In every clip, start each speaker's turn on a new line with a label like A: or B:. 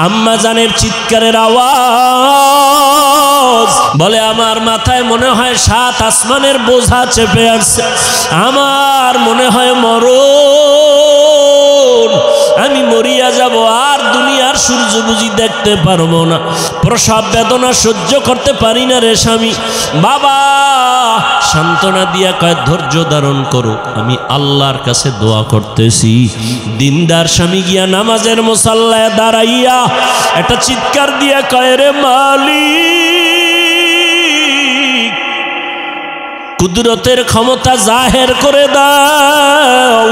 A: আম্মা জানের চিৎকারের আওয়াজ, বলে আমার মাথায় মনে হয় 7 আসমানের বোঝা চেপে আসছে, আমার মনে হয় মরণ, আমি মরিয়া যাব, আর দুনিয়ার সূর্য বুঝি দেখতে পারবো না, প্রসব বেদনা সহ্য করতে পারি না রে স্বামী। বাবা সান্ত্বনা দিয়া কয় ধৈর্য ধারণ করো, আমি আল্লাহর কাছে দোয়া করতেছি। দিনদার স্বামী গিয়া নামাজের মুসাল্লায় দাঁড়াইয়া একটা চিৎকার দিয়া কয়, রে মালিক, কুদরতের ক্ষমতা জাহের করে দাও,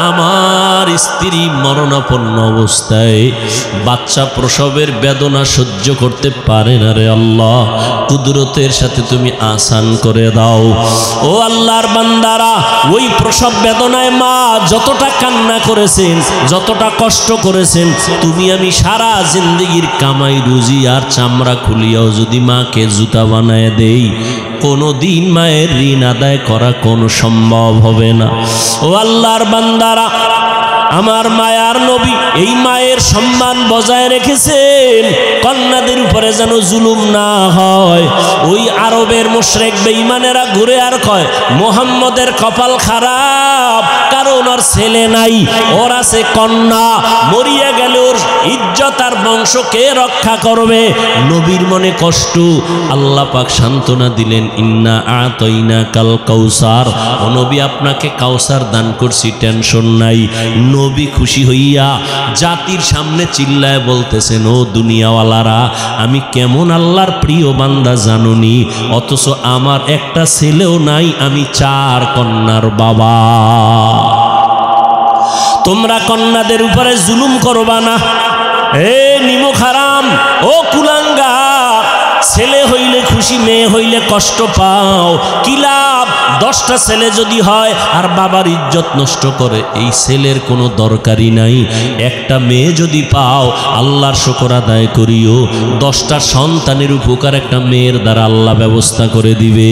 A: আমার স্ত্রী মরণাপন্ন অবস্থায় বাচ্চা প্রসবের বেদনা সহ্য করতে পারে না রে আল্লাহ, কুদরতের সাথে তুমি আসান করে দাও। ও আল্লাহর বান্দারা, ওই প্রসব বেদনায় মা যতটা কান্না করেছেন, যতটা কষ্ট করেছেন, তুমি আমি সারা জিন্দগির কামাই রুজি আর চামড়া খুলিয়াও যদি মাকে জুতা বানায় দেই, কোনো দিন মায়ের ঋণ আদায় করা কোনো সম্ভব হবে না। ও আল্লাহর বান্দারা, আমার মায়ার নবী এই মায়ের সম্মান বজায় রেখেছেন, কন্যাদের উপরে যেন জুলুম না হয়। ওই আরবের মুশরিক বেঈমানেরা ঘুরে আর কয় মুহাম্মদের কপাল খারাপ, কারণ ওর ছেলে নাই, ওর আছে কন্যা, মরিয়া গেলে ওর ইজ্জত আর বংশ কে রক্ষা করবে। নবীর মনে কষ্ট, আল্লাহ পাক সান্ত্বনা দিলেন, ইন্না আতাইনা কাল কাউসার, ও নবী আপনাকে কাউসার দান করছি, টেনশন নাই। নবী খুশি হইয়া জাতির সামনে চিল্লায় বলতেছেন, ও দুনিয়াওয়ালারা, আমি কেমন আল্লাহর প্রিয় বান্দা জানুনি, অথচ আমার একটা ছেলেও নাই, আমি 4 কন্যার বাবা। তোমরা কন্যাদের উপরে জুলুম করবা না, এ নিমক হারাম, ও কুলাঙ্গা, ছেলে হইলে খুশি, মেয়ে হইলে কষ্ট পাও, কি লাভ? 10টা ছেলে যদি হয় আর বাবার ইজ্জত নষ্ট করে, এই ছেলের কোনো দরকারই নাই। একটা মেয়ে যদি পাও, আল্লাহর শুকর আদায় করিও, 10টা সন্তানের উপকার একটা মেয়ের দ্বারা আল্লাহ ব্যবস্থা করে দিবে।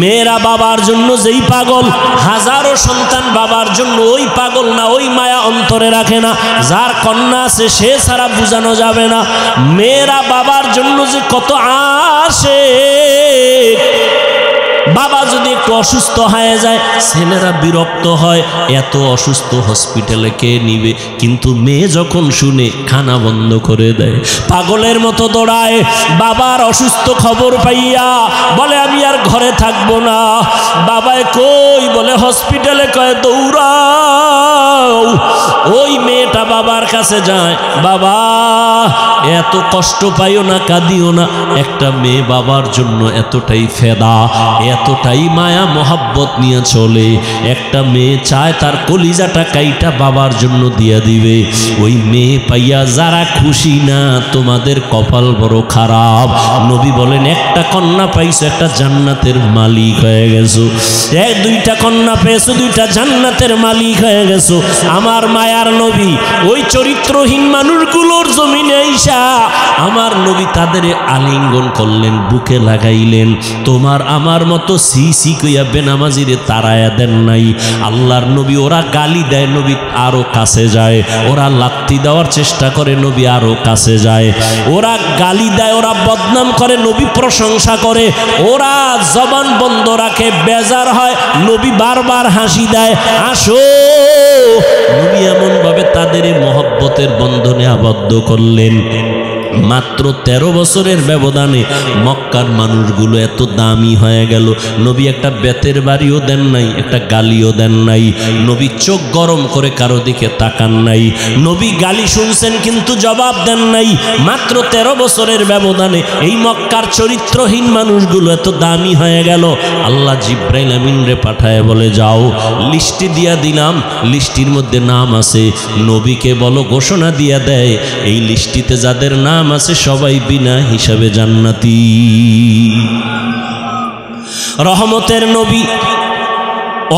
A: মেয়েরা বাবার জন্য যেই পাগল, হাজারো সন্তান বাবার জন্য ওই পাগল না, ওই মায়া অন্তরে রাখে না। যার কন্যা আছে সে ছাড়া বোঝানো যাবে না। মেয়েরা বাবার জন্য যে কত আসে, বাবা যদি একটু অসুস্থ হয়ে যায়, ছেলেরা বিরক্ত হয়, এত অসুস্থ হসপিটালে কে নিবে, কিন্তু মেয়ে যখন শুনে খানা বন্ধ করে দেয়, পাগলের মতো দৌড়ায়। বাবার অসুস্থ খবর পাইয়া বলে আমি আর ঘরে থাকবো না। বাবায় কই? বলে হসপিটালে। কয় দৌড়াও। ওই মেয়েটা বাবার কাছে যায়, বাবা এত কষ্ট পাইও না, কাঁদিও না। একটা মেয়ে বাবার জন্য এতটাই ফেদা, এতটাই মায়া মোহাব্বত নিয়ে চলে। একটা মেয়ে চায় তার কলিজাটা কাইটা বাবার জন্য দিয়া দিবে। ওই মেয়ে পাইয়া যারা খুশি না, তোমাদের কপাল বড় খারাপ। নবী বলেন একটা কন্যা পাইছো, একটা জান্নাতের মালিক হয়ে গেছো। 2টা কন্যা পেয়েছো, 2টা জান্নাতের মালিক হয়ে গেছো। আমার মায়ার নবী ওই চরিত্রহীন মানুষগুলোর জমিনে আইসা আমার নবী তাদের আলিঙ্গন করলেন, বুকে লাগাইলেন। তোমার আমার মতো সি কইয়া বেনামাজিরে তাড়ায়া দেন নাই। আল্লাহর নবী ওরা গালি দেয়, নবী আরো কাছে যায়। ওরা লাত্তি দেওয়ার চেষ্টা করে, নবী আরো কাছে যায়। ওরা গালি দেয়, ওরা বদনাম করে, নবী প্রশংসা করে। ওরা জবান বন্ধ রাখে, বেজার হয়, নবী বারবার হাসি দেয়, আসো। নবী এমন ভাবে তাদের মহব্বতের বন্ধনে আবদ্ধ করলেন। মাত্র 13 বছরের ব্যবধানে মক্কার মানুষগুলো এত দামি হয়ে গেল। নবী একটা বেতের বাড়িও দেন নাই, একটা গালিও দেন নাই। নবী চোখ গরম করে কারো দিকে তাকান নাই। নবী গালি শুনছেন কিন্তু জবাব দেন নাই। মাত্র 13 বছরের ব্যবধানে এই মক্কার চরিত্রহীন মানুষগুলো এত দামি হয়ে গেল। আল্লাহ জিব্রাইল আমিনরে পাঠায় বলে, যাও লিস্টি দিয়া দিলাম, লিস্টির মধ্যে নাম আছে, নবীকে বলো ঘোষণা দিয়া দেয় এই লিস্টিতে যাদের নাম আছে সবাই বিনা হিসাবে জান্নাতি। রহমতের নবী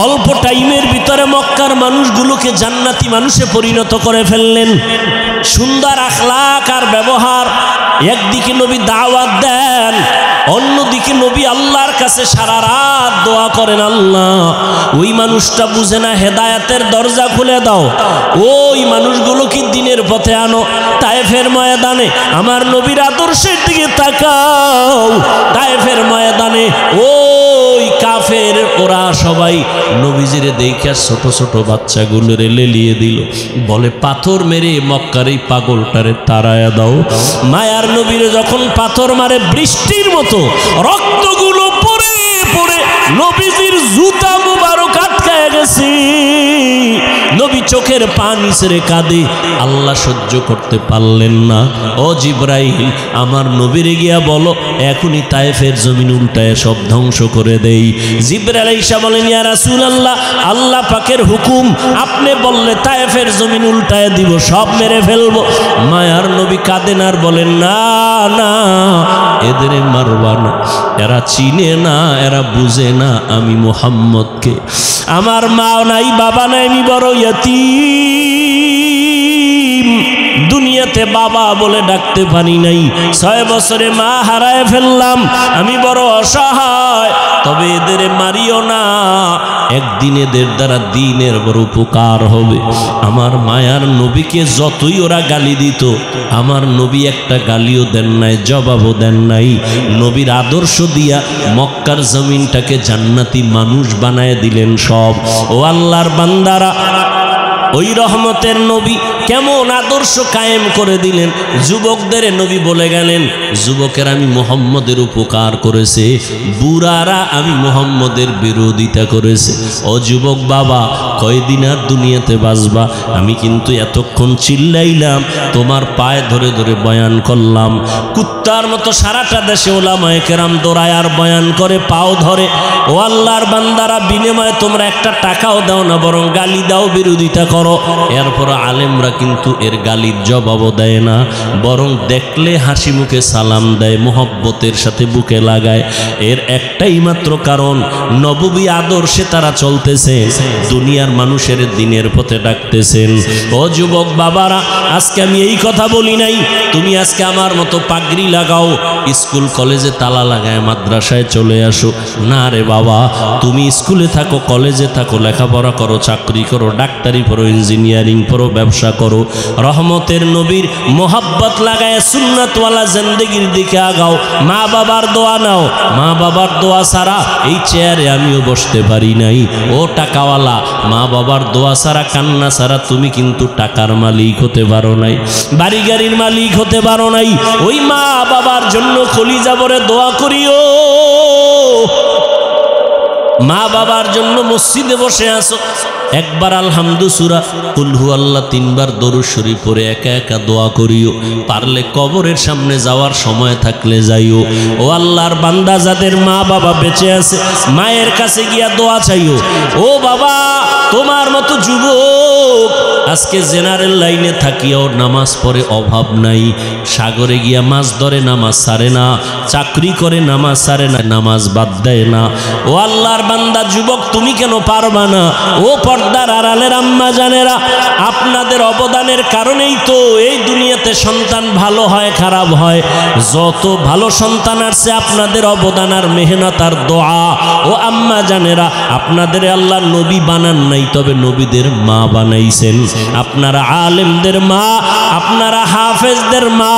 A: অল্প টাইমের ভিতরে মক্কার মানুষগুলোকে জান্নাতি মানুষে পরিণত করে ফেললেন। সুন্দর আখলাক আর ব্যবহার, একদিকে নবী দাওয়াত দেন, অন্যদিকে নবী আল্লাহর কাছে সারা রাত দোয়া করেন, আল্লাহ ওই মানুষটা বুঝে না, হেদায়েতের দরজা খুলে দাও, ওই মানুষগুলোকে দিনের পথে আনো। তায়েফের ময়দানে আমার নবীর আদর্শের দিকে তাকাও, তায়েফের ময়দানে ওই কাফের ওরা সবাই নবীজিরে দেখে ছোট ছোট বাচ্চাগুলোরে লেলিয়ে দিল, বলে পাথর মেরে মক্কার এই পাগলটারে তাড়ায়া দাও। মায়ার নবীরে যখন পাথর মারে বৃষ্টির মতো রক্তগুলো পড়ে পড়ে নবীজির জুতা মুবারক আটকায় গেছে, নবী চোখের পানি ছেড়ে কাঁদে, আল্লাহ সহ্য করতে পারলেন না। ও জিবরাইল, আমার নবীরে গিয়া বলো এখনই তায়েফের জমিন উল্টায় সব ধ্বংস করে দেই। জিবরাইল আইসা বলেন, ইয়া রাসূলুল্লাহ, আল্লাহ পাকের হুকুম, আপনি বললে তায়েফের জমিন উল্টায় দিব, সব মেরে ফেলবো। মায়ার নবী কাঁদেন আর বলেন, না না, এদের মারবা না, এরা চিনে না, এরা বুঝে না আমি মুহাম্মদকে। আমার মা নাই, বাবা নাই, আমি বড় ইয়াতীম, দুনিয়াতে বাবা বলে ডাকতে পারি নাই, 6 বছরে মা হারায় ফেললাম, আমি বড় অসহায়, তবে এদের মারিও না, একদিন এদের দ্বারা দিনের বড় উপকার হবে। আমার মায়ার নবীকে যতই ওরা গালি দিত, আমার নবী একটা গালিও দেন নাই, জবাবও দেন নাই। নবীর আদর্শ দিয়া মক্কার জমিনটাকে জান্নাতি মানুষ বানায় দিলেন সব। ও আল্লাহর বান্দারা, ওই রহমতের নবী কেমন আদর্শ কায়েম করে দিলেন। যুবকদের নবী বলে গেলেন, যুবকের আমি মুহাম্মদের উপকার করেছে, বুড়ারা আমি মুহাম্মদের বিরোধিতা করেছে। ও যুবক বাবা, কয়দিন আর দুনিয়াতে বাঁচবা? আমি কিন্তু এতক্ষণ চিল্লাইলাম, তোমার পায়ে ধরে ধরে বয়ান করলাম, কুত্তার মতো সারাটা দেশে ওলামায়ে কেরাম দৌড়ায় আর বয়ান করে, পাও ধরে। ও আল্লাহর বান্দারা, বিনিময়ে তোমরা একটা টাকাও দাও না, বরং গালি দাও, বিরোধিতা করো। এরপর আলেমরা কিন্তু এর গালির জবাবও দেয় না, বরং দেখলে হাসি মুখে সালাম দেয়, মোহব্বতের সাথে বুকে লাগায়। এর একটাই মাত্র কারণ, নববী আদর্শে তারা চলতেছে, দুনিয়ার মানুষের দিনের পথে ডাকতেছেন। ও যুবক বাবারা, আজকে আমি এই কথা বলি নাই তুমি আজকে আমার মতো পাগড়ি লাগাও, স্কুল কলেজে তালা লাগায় মাদ্রাসায় চলে আসো, না রে বাবা, তুমি স্কুলে থাকো, কলেজে থাকো, লেখাপড়া করো, চাকরি করো, ডাক্তারি পড়ো, ইঞ্জিনিয়ারিং পড়ো, ব্যবসা করো, রহমতের নবীর মোহাব্বত লাগায় সুন্নাতওয়ালা জিন্দেগির দিকে আগাও। মা বাবার দোয়া নাও, মা বাবার দোয়া ছাড়া এই চেয়ারে আমিও বসতে পারি নাই। ও টাকাওয়ালা, মা বাবার দোয়া ছাড়া, কান্না ছাড়া তুমি কিন্তু টাকার মালিক হতে পারো নাই, বাড়ি গাড়ির মালিক হতে পারো নাই। ওই মা বাবার জন্য কলিজা ভরে দোয়া করিও। মা বাবার জন্য মসজিদে বসে আসো, একবার আলহামদু সূরা কুল হুয়াল্লাহ 3 বার দরুদ শরীফ পড়ে একা একা দোয়া করিও। পারলে কবরের সামনে যাওয়ার সময় থাকলে যাইও। ও আল্লাহর বান্দা, যাদের মা বাবা বেঁচে আছে, মায়ের কাছে গিয়া দোয়া চাইও। ও বাবা, তোমার মতো যুবক আজকে জেনারেল লাইনে থাকিয়াও নামাজ পড়ে অভাব নাই, সাগরে গিয়া মাছ ধরে নামাজ ছাড়ে না, চাকরি করে নামাজ ছাড়ে না, নামাজ বাদ দেয় না। ও আল্লাহর বান্দা যুবক, তুমি কেন পারবা না? ও পর্দার আড়ালের আম্মা জানেরা, আপনাদের অবদানের কারণেই তো এই দুনিয়াতে সন্তান ভালো হয়, খারাপ হয়। যত ভালো সন্তান আসছে আপনাদের অবদান আর মেহনত আর দোয়া। ও আম্মা জানেরা, আপনাদের আল্লাহ নবী বানান নাই, তবে নবীদের মা বানাইছেন। আপনারা আলেমদের মা, আপনারা হাফেজদের মা,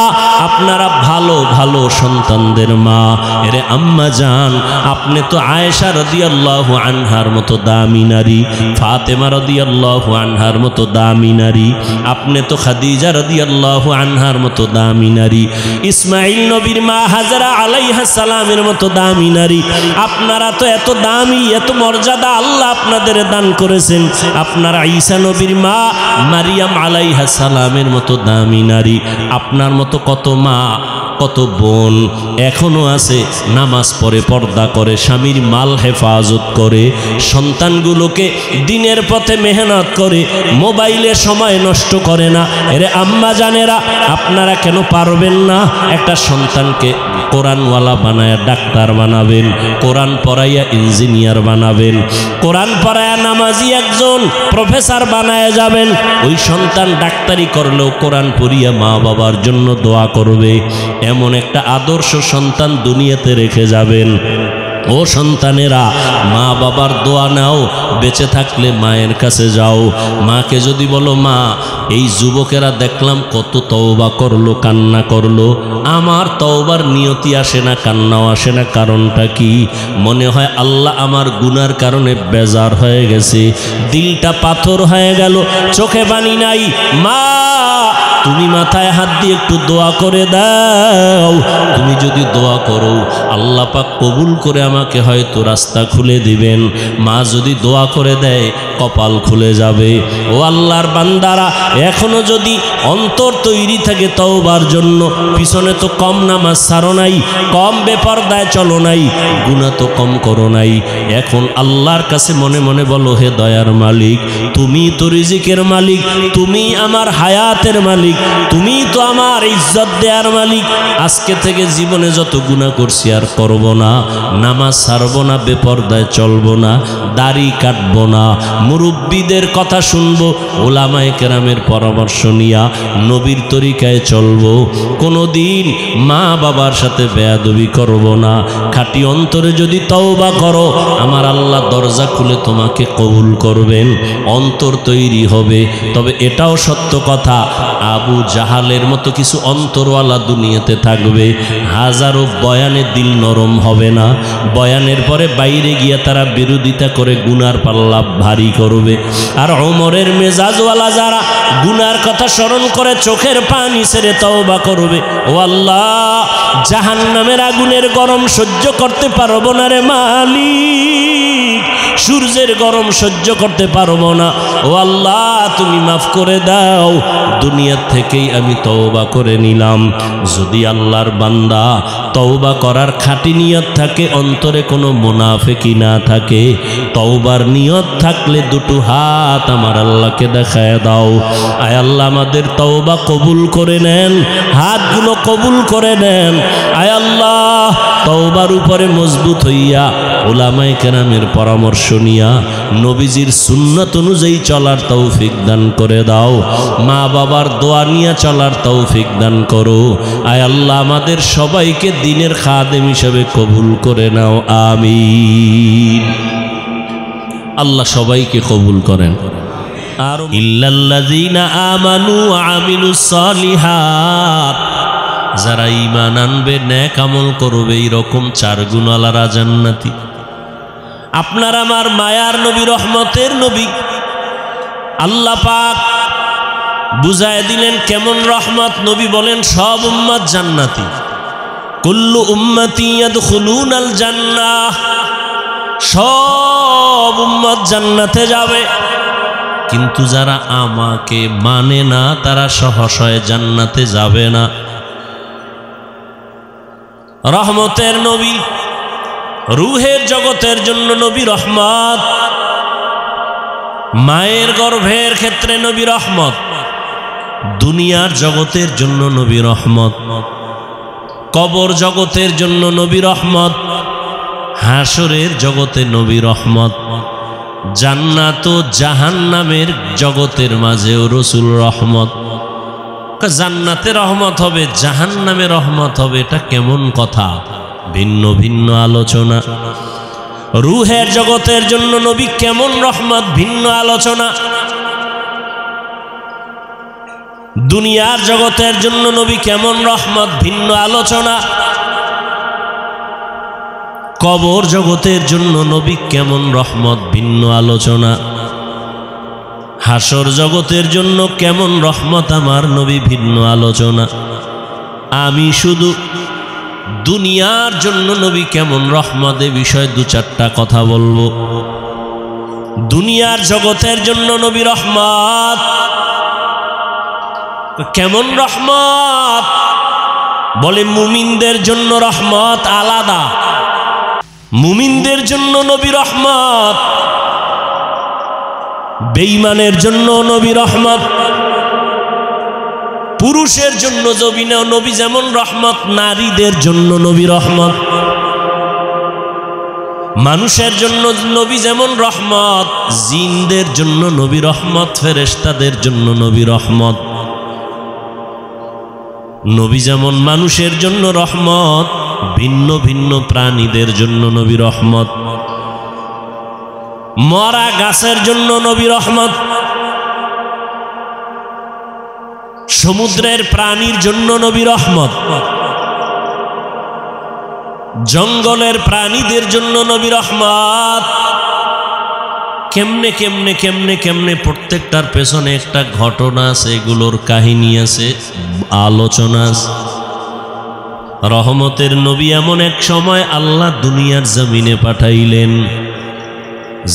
A: আপনারা ভালো ভালো সন্তানদের মা। এরে আম্মা জান, আপনি তো আয়েশা রাদিয়াল্লাহু আনহার মতো দামি নারী, ফাতেমা রাদিয়াল্লাহু আনহার মতো দামি নারী, আপনি তো খাদিজা রাদিয়াল্লাহু আনহার মতো দামি নারী, ইসমাইল নবীর মা হাজরা আলাইহা সালামের মতো দামি নারী। আপনারা তো এত দামি, এত মর্যাদা আল্লাহ আপনাদের দান করেছেন। আপনারা ঈসা নবীর মা মারিয়াম আলাইহা সালামের মতো দামি নারী। আপনার মতো কত মা, কত বোন এখনো আছে, নামাজ পড়ে, পর্দা করে, স্বামীর মাল হেফাজত করে, সন্তানগুলোকে দিনের পথে মেহনত করে, মোবাইলে সময় নষ্ট করে না। এরে আম্মা জানেরা, আপনারা কেন পারবেন না? একটা সন্তানকে কোরআনওয়ালা বানায়া ডাক্তার বানাবেন, কোরআন পড়াইয়া ইঞ্জিনিয়ার বানাবেন, কোরআন পড়াইয়া নামাজি একজন প্রফেসর বানায়া যাবেন। ওই সন্তান ডাক্তারি করলেও কোরআন পড়িয়া মা বাবার জন্য দোয়া করবে। এমন একটা আদর্শ সন্তান দুনিয়াতে রেখে যাবেন। ও সন্তানেরা, মা বাবার দোয়া নাও, বেঁচে থাকলে মায়ের কাছে যাও। মাকে যদি বলো, মা এই যুবকেরা দেখলাম কত তওবা করলো, কান্না করলো, আমার তওবার নিয়তি আসে না, কান্নাও আসে না, কারণটা কি? মনে হয় আল্লাহ আমার গুনার কারণে বেজার হয়ে গেছে, দিলটা পাথর হয়ে গেল, চোখে পানি নাই। মা তুমি মাথায় হাত দিয়ে একটু দোয়া করে দাও। তুমি যদি দোয়া করো, আল্লাহ পাক কবুল করে আমাকে হয়তো রাস্তা খুলে দিবেন। মা যদি দোয়া করে দেয়, কপাল খুলে যাবে। ও আল্লাহর বান্দারা, এখনো যদি অন্তর তৈরি থাকে তওবার জন্য, পিছনে তো কম নামাজ ছাড়ো নাই, কম বেপরদায় চলো নাই, গুনাহ তো কম করো নাই। এখন আল্লাহর কাছে মনে মনে বলো, হে দয়ার মালিক, তুমি তো রিজিকের মালিক, তুমি আমার হায়াতের মালিক, তুমি তো আমার ইজ্জত দেওয়ার মালিক। আজকে থেকে জীবনে যত গুনাহ করছি আর করব না, নামাজ ছাড়ব না, বেপরদায় চলব না, দাড়ি কাটব না, মুরব্বীদের কথা শুনবো, ওলামায়ে কেরামের পরামর্শ নিয়া নবীর তরিকায় চলব, কোনোদিন মা বাবার সাথে বেয়াদবি করব না। খাঁটি অন্তরে যদি তওবা করো, আমার আল্লাহ দরজা খুলে তোমাকে কবুল করবেন, অন্তর তৈরি হবে। তবে এটাও সত্য কথা, আবু জাহালের মতো কিছু অন্তরওয়ালা দুনিয়াতে থাকবে, হাজারো বয়ানে দিল নরম হবে না, বয়ানের পরে বাইরে গিয়ে তারা বিরোধিতা করে গুনার পাল্লা ভারী করবে। আর ওমরের মেজাজওয়ালা যারা গুনার কথা স্মরণ করে চোখের পানি ছেড়ে তওবা করবে, ও আল্লাহ জাহান্নামের আগুনের গরম সহ্য করতে পারবো না রে মালিক, সূর্যের গরম সহ্য করতে পারবো না, ও আল্লাহ তুমি মাফ করে দাও, দুনিয়া থেকেই আমি তওবা করে নিলাম। যদি আল্লাহর বান্দা তওবা করার খাঁটি নিয়ত থাকে, অন্তরে কোনো মুনাফিকি না থাকে, তওবার নিয়ত থাকলে দুটো হাত আমার আল্লাহকে দেখায় দাও। আয় আল্লাহ আমাদের তওবা কবুল করে নেন, হাতগুলো কবুল করে নেন। আয় আল্লাহ তওবার উপরে মজবুত হইয়া ওলামায়ে কেরামের পরামর্শ নিয়া নবীজির সুন্নাত অনুযায়ী চলার তৌফিক দান করে দাও। মা বাবার দোয়া নিয়ে চলার তৌফিক দান করো। আয় আল্লাহ আমাদের সবাইকে দ্বীনের খাদেম হিসেবে কবুল করে নাও, আমিন। আল্লাহ সবাইকে কবুল করেন। আর ইল্লাল্লাযীনা আমানু ওয়া আমিলুস সালিহাত, যারা ঈমান আনবে, নেক আমল করবে, এইরকম 4 গুণওয়ালারা জান্নাতি। আপনার আমার মায়ার নবী, রহমতের নবী আল্লাহ পাক বুঝায় দিলেন কেমন রহমত। নবী বলেন সব উম্মত জান্নাতি, কুল্লু উম্মতি ইয়াদখুলুনাল জান্নাহ, সব উম্মত জান্নাতে যাবে, কিন্তু যারা আমাকে মানে না তারা সহসয় জান্নাতে যাবে না। রহমতের নবী, রূহের জগতের জন্য নবী রহমত, মায়ের গর্ভের ক্ষেত্রে নবী রহমত, দুনিয়ার জগতের জন্য নবী রহমত, কবর জগতের জন্য নবী রহমত, হাসরের জগতে নবী রহমত, জান্নাত ও জাহান্নামের জগতের মাঝেও রসুল রহমত। জান্নাতে রহমত হবে, জাহান্নামে রহমত হবে, এটা কেমন কথা? ভিন্ন ভিন্ন আলোচনা। রূহের জগতের জন্য নবী কেমন রহমত, ভিন্ন আলোচনা। দুনিয়ার জগতের জন্য নবী কেমন রহমত, ভিন্ন আলোচনা। কবর জগতের জন্য নবী কেমন রহমত, ভিন্ন আলোচনা। হাসর জগতের জন্য কেমন রহমত আমার নবী, ভিন্ন আলোচনা। আমি শুধু দুনিয়ার জন্য নবী কেমন রহমত এ বিষয়ে 2-4টা কথা বলবো। দুনিয়ার জগতের জন্য নবী রহমত, কেমন রহমত? বলে মুমিনদের জন্য রহমত আলাদা, মুমিনদের জন্য নবী রহমত, বেঈমানের জন্য নবী রহমত। পুরুষের জন্য নবী যেমন রহমত, নারীদের জন্য নবী রহমত। মানুষের জন্য নবী যেমন রহমত, জিনদের জন্য নবী রহমত, ফেরেশতাদের জন্য নবী রহমত। নবী যেমন মানুষের জন্য রহমত, ভিন্ন ভিন্ন প্রাণীদের জন্য নবী রহমত। মরা গাছের জন্য নবী রহমত, সমুদ্রের প্রাণীর জন্য নবী রহমত, জঙ্গলের প্রাণীদের জন্য নবী রহমত। কেমনে কেমনে কেমনে কেমনে প্রত্যেকটার পেছনে একটা ঘটনা আছে, এগুলোর কাহিনী আছে, আলোচনা আছে। রহমতের নবী এমন এক সময় আল্লাহ দুনিয়ার জমিনে পাঠাইলেন,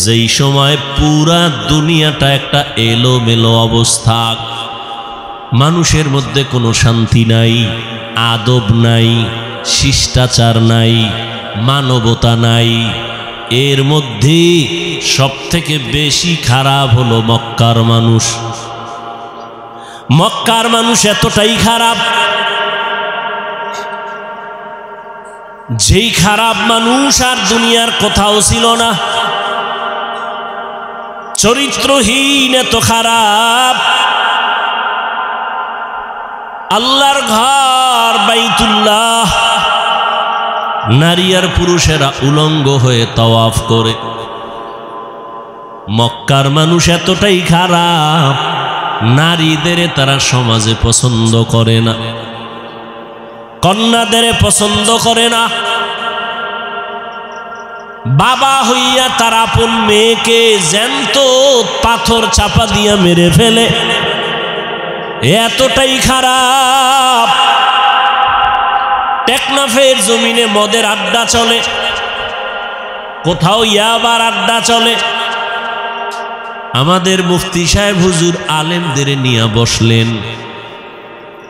A: যেই সময় পুরা দুনিয়াটা একটা এলোমেলো অবস্থা, মানুষের মধ্যে কোনো শান্তি নাই, আদব নাই, শিষ্টাচার নাই, মানবতা নাই। এর মধ্যে সবথেকে বেশি খারাপ হলো মক্কার মানুষ। মক্কার মানুষ এতটাই খারাপ, যেই খারাপ মানুষ আর দুনিয়ার কোথাও ছিল না। চরিত্রহীন, এত খারাপ। আল্লাহর ঘর বাইতুল্লাহ, নারী আর পুরুষেরা উলঙ্গ হয়ে তাওয়াফ করে। মক্কার মানুষ এতটাই খারাপ, নারীদের তারা সমাজে পছন্দ করে না, কন্যাদের পছন্দ করে না। বাবা হইয়া তার আপন মেয়েকে জ্যান্ত পাথর চাপা দিয়া মেরে ফেলে, এতটাই খারাপ। টেকনাফের জমিনে মদের আড্ডা চলে, কোথাও ইয়াবার আড্ডা চলে। আমাদের মুফতি সাহেব হুজুর আলেমদের নিয়ে বসলেন,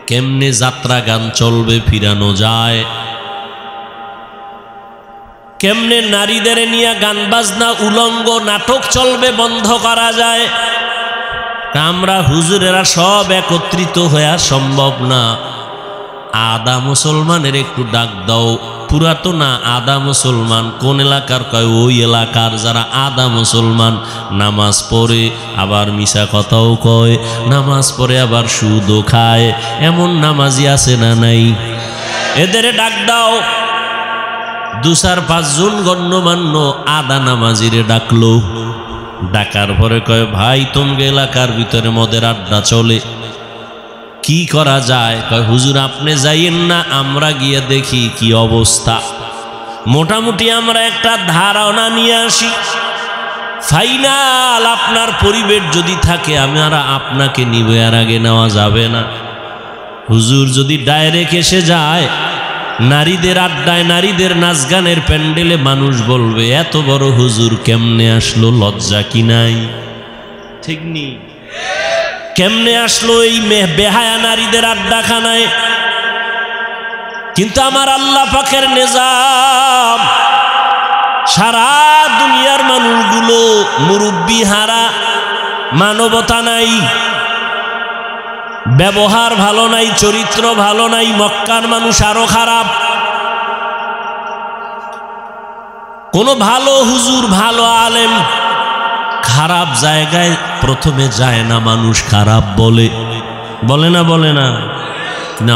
A: কেমনে যাত্রা গান চলবে, ফিরানো যায়, কেমনে নারীদের নিয়ে গান বাজনা উলঙ্গ নাটক চলবে, বন্ধ করা যায়। আমরা হুজুরেরা সব একত্রিত হয়ে সম্ভব না। আদা মুসলমানের একটু ডাক দাও। পুরাতো না আদা মুসলমান, কোন এলাকার কয় ওই এলাকার যারা আদা মুসলমান, নামাজ পড়ে আবার মিশা কথাও কয়, নামাজ পড়ে আবার সুদও খায়, এমন নামাজি আছে না নাই? এদের ডাক দাও। 2-4-5 জন গণ্যমান্য আদা নামাজিরে ডাকলো। ডাকার পরে কয়, ভাই তোমাকে এলাকার ভিতরে মদের আড্ডা চলে, কি করা যায়? কয়, হুজুর আপনি যাইয়েন না, আমরা গিয়ে দেখি কি অবস্থা। মোটামুটি আমরা একটা ধারণা নিয়ে আসি, ফাইনাল আপনার পরিবেশ যদি থাকে আমরা আপনাকে নিব, এর আগে নেওয়া যাবে না। হুজুর যদি ডাইরেক্ট এসে যায় নারীদের আড্ডায়, নারীদের নাচ গানের প্যান্ডেলে, মানুষ বলবে এত বড় হুজুর কেমনে আসলো, লজ্জা কি নাই? ঠিক নি? কেমনে আসলো এই বেহায়া নারীদের আড্ডাখানায়? কিন্তু আমার আল্লাহ পাকের নিজাম, সারা দুনিয়ার মানুষগুলো মুরব্বি হারা, মানবতা নাই, ব্যবহার ভালো নাই, চরিত্র ভালো নাই। মক্কার মানুষ আরো খারাপ। কোন ভালো হুজুর, ভালো আলেম খারাপ জায়গায় প্রথমে যায় না, মানুষ খারাপ বলে, বলে না? বলে না?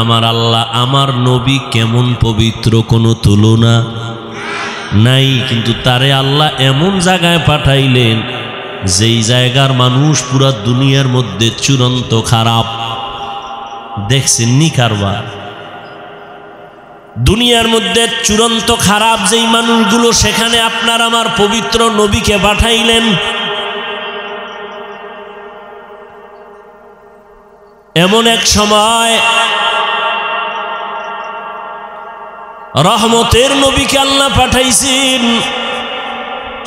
A: আমার আল্লাহ, আমার নবী কেমন পবিত্র, কোনো তুলনা নাই। কিন্তু তারে আল্লাহ এমন জায়গায় পাঠাইলেন যেই জায়গার মানুষ পুরা দুনিয়ার মধ্যে চূড়ান্ত খারাপ। দেখছেন নি কারবার? দুনিয়ার মধ্যে চূড়ান্ত খারাপ যেই মানুষগুলো, সেখানে আপনার আমার পবিত্র নবীকে পাঠাইলেন। এমন এক সময় রহমতের নবীকে আল্লাহ পাঠাইছেন।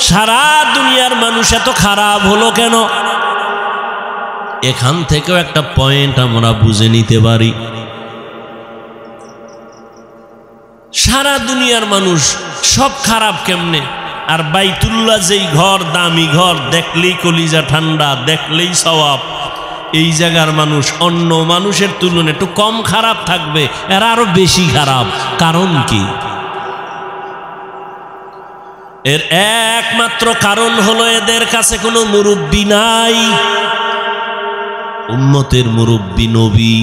A: সারা দুনিয়ার মানুষ এত খারাপ হলো কেন? এখান থেকেও একটা পয়েন্ট আমরা বুঝে নিতে পারি। সারা দুনিয়ার মানুষ সব খারাপ কেমনে? আর বাইতুল্লাহ যেই ঘর, দামি ঘর, দেখলেই কলিজা ঠান্ডা, দেখলেই সওয়াব, এই জায়গার মানুষ অন্য মানুষের তুলনায় একটু কম খারাপ থাকবে, এরা আরো বেশি খারাপ। কারণ কি? এর একমাত্র কারণ হলো এদের কাছে কোনো মুরব্বি নাই। উম্মতের মুরব্বি নবী।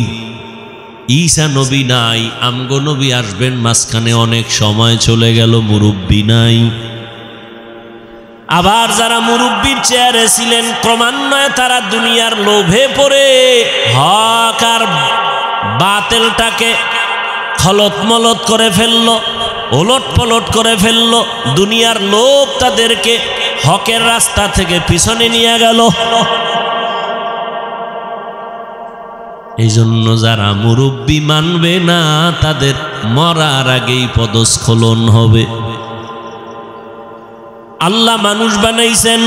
A: ঈসা নবী নাই, আমগো নবী আসবেন, মাঝখানে অনেক সময় চলে গেল, মুরব্বী নাই। আবার যারা মুরব্বীর চেয়ারে ছিলেন, ক্রমান্বয়ে তারা দুনিয়ার লোভে পড়ে হক আর বাতিলটাকে খলত মলত করে ফেলল, ওলট পলট করে ফেলল। দুনিয়ার লোভ তাদেরকে হকের রাস্তা থেকে পিছনে নিয়ে গেল। এই জন্য যারা মুরব্বী মানবে না, তাদের মরার আগেই পদস্খলন হবে। আল্লাহ মানুষ বানাইছেন,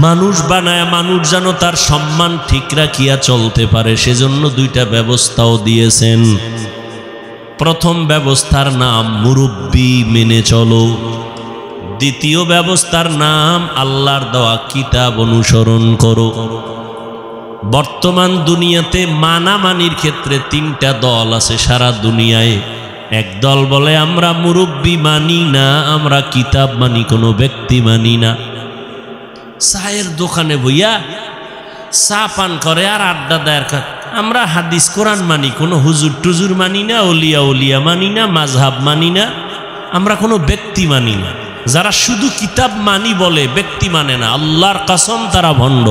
A: মানুষ বানায় মানুষ যেন তার সম্মান ঠিক রাখিয়া চলতে পারে, সেজন্য দুইটা ব্যবস্থাও দিয়েছেন। প্রথম ব্যবস্থার নাম মুরব্বী মেনে চলো, দ্বিতীয় ব্যবস্থার নাম আল্লাহর দেওয়া কিতাব অনুসরণ করো। বর্তমান দুনিয়াতে মানামানির ক্ষেত্রে তিনটা দল আছে সারা দুনিয়ায়। এক দল বলে আমরা মুরব্বী মানি না, আমরা কিতাব মানি, কোনো ব্যক্তি মানি না। চায়ের দোকানে বইয়া চা পান করে আর আড্ডা দেয়, আমরা হাদিস কোরআন মানি, কোনো হুজুর টুজুর মানি না, ওলিয়া উলিয়া মানি না, মাযহাব মানি না, আমরা কোনো ব্যক্তি মানি না। যারা শুধু কিতাব মানি বলে, ব্যক্তি মানে না, আল্লাহর কসম তারা ভণ্ড।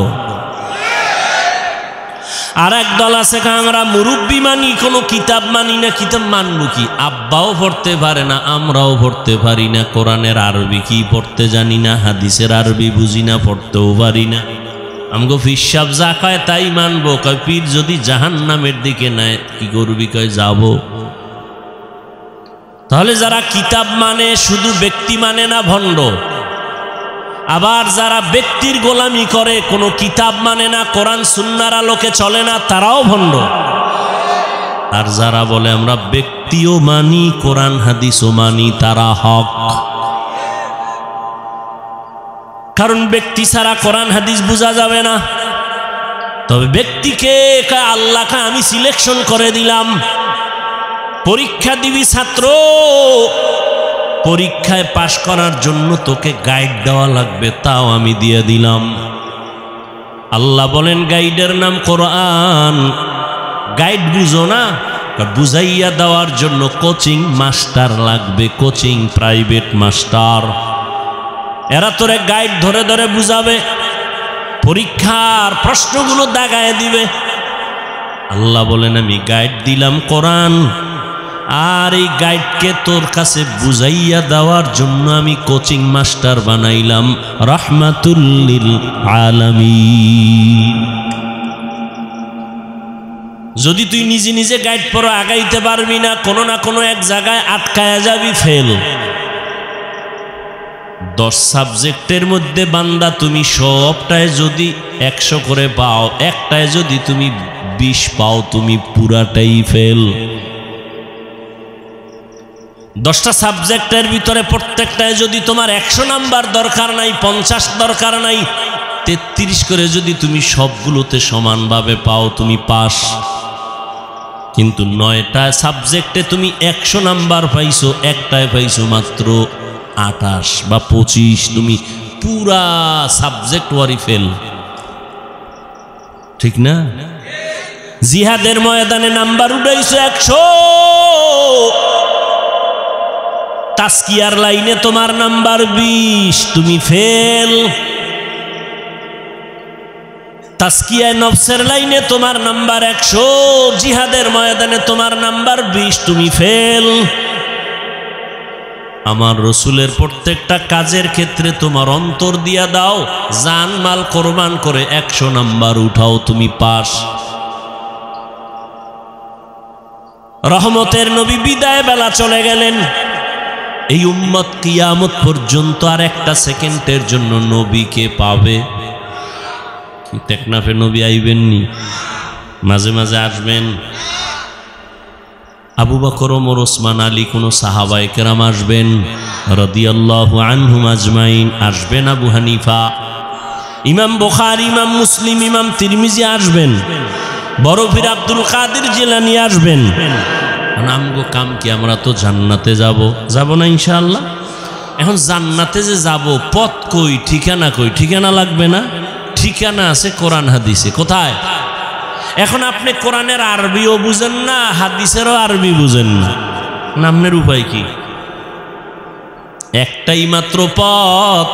A: আর এক দল আছে আমরা মুরব্বী মানি, কোনো কিতাব মানি না। কিতাব মানবো কি? আব্বাও পড়তে পারে না, আমরাও পড়তে পারি না, কোরআনের আরবি কি পড়তে জানি না, হাদিসের আরবি বুঝি না, পড়তেও পারি না। আমগো পীর সাহেব যা কয় তাই মানবো। কয় পীর যদি জাহান্নামের দিকে নেয় কি করবি? কয় যাব। তাহলে যারা কিতাব মানে, শুধু ব্যক্তি মানে না, ভণ্ড। আবার যারা ব্যক্তির গোলামি করে, কোনো কিতাব মানে না, কোরআন সুন্নাহর আলোকে চলে না, তারাও ভণ্ড। আর যারা বলে আমরা ব্যক্তিও মানি, কোরআন হাদিসও মানি, তারা হক। কারণ ব্যক্তি ছাড়া কোরআন হাদিস বোঝা যাবে না। তবে ব্যক্তিকে আল্লাহকে আমি সিলেকশন করে দিলাম, পরীক্ষা দিবি ছাত্র, পরীক্ষায় পাশ করার জন্য তোকে গাইড দেওয়া লাগবে, তাও আমি দিয়ে দিলাম। আল্লাহ বলেন গাইডের নাম কোরআন। গাইড বুঝো না, বুঝাইয়া দেওয়ার জন্য কোচিং মাস্টার লাগবে, কোচিং প্রাইভেট মাস্টার। এরা তোরে গাইড ধরে ধরে বুঝাবে, পরীক্ষার প্রশ্নগুলো দাগায় দিবে। আল্লাহ বলেন আমি গাইড দিলাম কোরআন, আর এই গাইডকে তোর কাছে বুঝাইয়া দেওয়ার জন্য আমি কোচিং মাস্টার বানাইলাম, রাহমাতুল লিল আলামিন। যদি তুই নিজে নিজে গাইড পড়ো, আগাইতে পারবি না, কোনো না কোনো এক জায়গায় আটকায়া যাবি, ফেল। 10 সাবজেক্টের মধ্যে বান্দা তুমি সবটায় যদি 100 করে পাও, একটায় যদি তুমি 20 পাও, তুমি পুরাটাই ফেল। 10টা সাবজেক্টের ভিতরে প্রত্যেকটায় যদি তোমার 100 নাম্বার দরকার নাই, 50 দরকার নাই, 33 করে যদি তুমি সবগুলোতে সমানভাবে পাও, তুমি পাস। কিন্তু 9টা সাবজেক্টে তুমি 100 নাম্বার পাইছো, একটায় পাইছো মাত্র 28 বা 25, তুমি পুরা সাবজেক্ট ওয়ারি ফেল। ঠিক না? জিহাদের ময়দানে নাম্বার উঠাইছো 100, তাসকিয়ার লাইনে তোমার নাম্বার 20, তুমি ফেল। তাসকিয়ায় নফসের লাইনে তোমার নাম্বার 100, জিহাদের ময়দানে তোমার নাম্বার 20, তুমি ফেল। আমার রসুলের প্রত্যেকটা কাজের ক্ষেত্রে তোমার অন্তর দিয়া দাও, জান মাল কোরবান করে 100 নাম্বার উঠাও, তুমি পাস। রহমতের নবী বিদায় বেলা চলে গেলেন। এই উম্মত কিয়ামত পর্যন্ত আর একটা সেকেন্ডের জন্য নবীকে পাবে। টেকনাফে নবী আইবেননি, মাঝে মাঝে আসবেন। আবু বকর, ওমর, ওসমান, আলী, কোন সাহাবায়ে কেরাম আসবেন রাদিয়াল্লাহু আনহুম আজমাইন, আসবেন। আবু হানিফা, ইমাম বুখারী, ইমাম মুসলিম, ইমাম তিরমিজি আসবেন। বড় পীর আব্দুল কাদের জিলানী আসবেন। আমগো কাম কি? আমরা তো জান্নাতে যাব না ইনশাআল্লাহ। এখন জান্নাতে যে যাব, পথ কই, ঠিকানা কই? ঠিকানা লাগবে না? ঠিকানা আছে কোরআন হাদিসে। কোথায়? এখন আপনি কোরআনের আরবিও বুঝেন না, হাদিসেরও আরবি বুঝেন না, নামের উপায় কি? একটাই মাত্র পথ।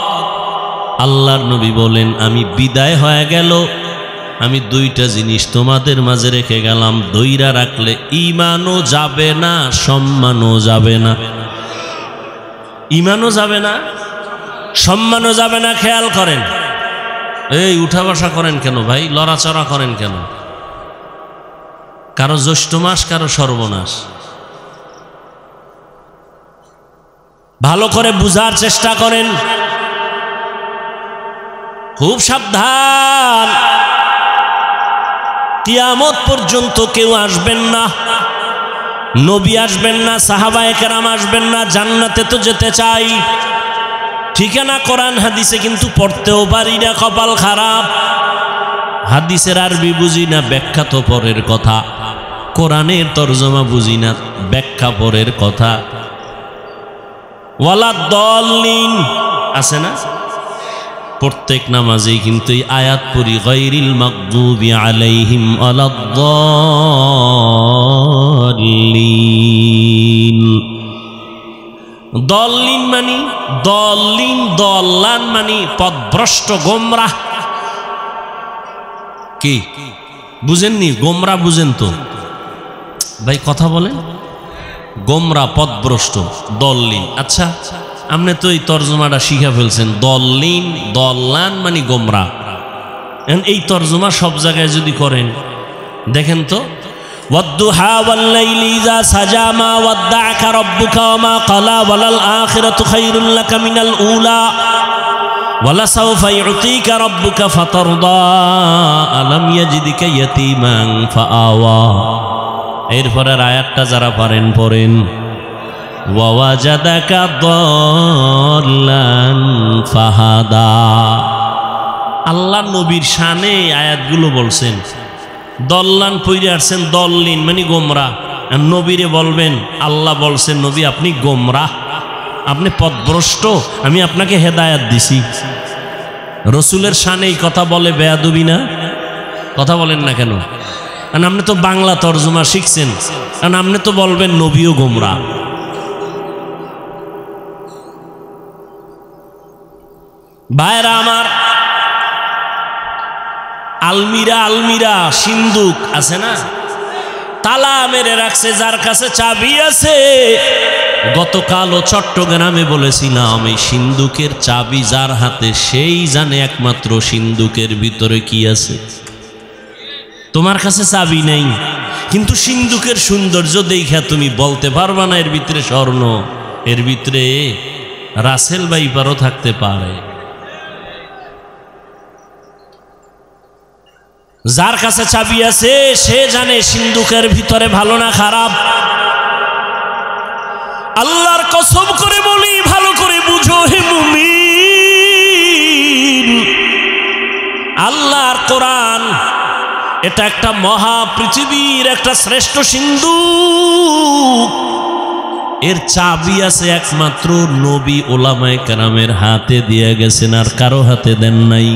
A: আল্লাহর নবী বলেন, আমি বিদায় হয়ে গেল, আমি দুইটা জিনিস তোমাদের মাঝে রেখে গেলাম, দইরা রাখলে ঈমানও যাবে না, সম্মানও যাবে না। ঈমানও যাবে না, সম্মানও যাবে না। খেয়াল করেন, এই উঠা বসা করেন কেন ভাই? লড়াচড়া করেন কেন? কারো জ্যৈষ্ঠ মাস, কারো সর্বনাশ। ভালো করে বুঝার চেষ্টা করেন, খুব সাবধান। কিয়ামত পর্যন্ত কেউ আসবেন না, নবী আসবেন না, সাহাবায়ে কেরাম আসবেন না। জান্নাতে তো যেতে চাই, ঠিকানা কোরআন হাদিসে কিন্তু পড়তেও পারি না, কপাল খারাপ। হাদিসের আরবি বুঝি না, ব্যাখ্যা তো পরের কথা। কোরআনের তরজমা বুঝি না, ব্যাখ্যা পরের কথা। ওয়ালা দল্লিন আছে না? প্রত্যেক নামাজেই কিন্তু এই আয়াত পড়ি, গায়রিল মাগদুবি আলাইহিম ওয়ালাদ-দাল্লিন। দল্লিন মানে দল্লিন, দল্লান মানে পথভ্রষ্ট, গোমরাহ। কি বুঝেননি? গোমরাহ বুঝেন তো ভাই? কথা বলেন। গোমরাহ, পথভ্রষ্ট, দল্লিন। আচ্ছা, আপনি তো এই তর্জমাটা শিখা ফেলছেন। দল্লিন, দল্লান মানে গোমরাহ। এই তর্জমা সব জায়গায় যদি করেন, দেখেন তো, ওয়াদ্দুহা ওয়াল্লাইলি ইযা সাজা মা ওয়াদ্দাআকা রাব্বুকা ওয়া মা ক্বালা ওয়ালাল আখিরাতু খায়রুল লাকা মিনাল উলা ওয়ালা সাওফা ইউতিকা রাব্বুকা ফাতারদা আলাম ইয়াজিদিকা ইয়াতীমান ফাআওয়া। এরপরের আয়াতটা যারা পারেন পড়েন, ওয়াওয়াজাদাকা দাল্লান ফাহাদা। আল্লাহ নবীর শানে আয়াতগুলো বলছেন, দল্লান পইরে আসছেন, দল্লিন মানে গোমরাহ। নবীরে বলবেন, আল্লাহ বলছেন, নবী আপনি গোমরাহ, আপনি পথভ্রষ্ট, আমি আপনাকে হেদায়াত দিছি। রসুলের শানে এই কথা বলে বেয়াদবি না? কথা বলেন না কেন? কারণ আপনি তো বাংলা তর্জমা শিখছেন, কারণ আপনি তো বলবেন নবীও গোমরাহ। ভাইরা আমার, আলমিরা, আলমিরা সিন্দুক আছে না, তালা মেরে রাখছে, যার কাছে চাবি আছে। গতকালও চট্টগ্রামে বলেছিলাম, এই সিন্দুকের চাবি যার হাতে, সেই জানে একমাত্র সিন্দুকের ভিতরে কি আছে। তোমার কাছে চাবি নেই, কিন্তু সিন্দুকের সৌন্দর্য দেখা তুমি বলতে পারবা না এর ভিতরে স্বর্ণ, এর ভিতরে রাসেল বাইপারও থাকতে পারে। যার কাছে চাবি আছে সে জানে সিন্দুকের ভিতরে ভালো না খারাপ। আল্লাহর কসম করে বলি, ভালো করে বুঝো হে মুমিন, আল্লাহর কোরআন এটা একটা মহা পৃথিবীর একটা শ্রেষ্ঠ সিন্দুক। এর চাবি আছে একমাত্র নবী ওলামায়ে কেরামের হাতে দিয়ে গেছেন, আর কারো হাতে দেন নাই।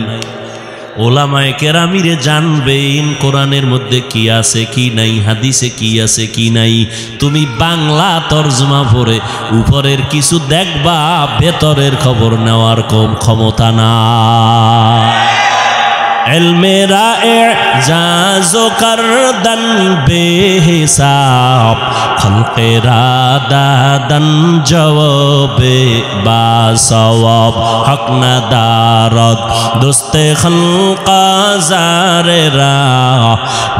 A: ওলামায়ে কেরামিরে জানবেন কোরআনের মধ্যে কি আছে কি নাই, হাদিসে কি আছে কি নাই। তুমি বাংলা তর্জমা পড়ে উপরের কিছু দেখবা, ভেতরের খবর নেওয়ার কম ক্ষমতা না। ইলমেরা এজাজো করদন বেহিসাব, খলকেরা দাদন জওয়াবে বাসওয়াব, হক নাদারত দোস্তে খলকা জারেরা,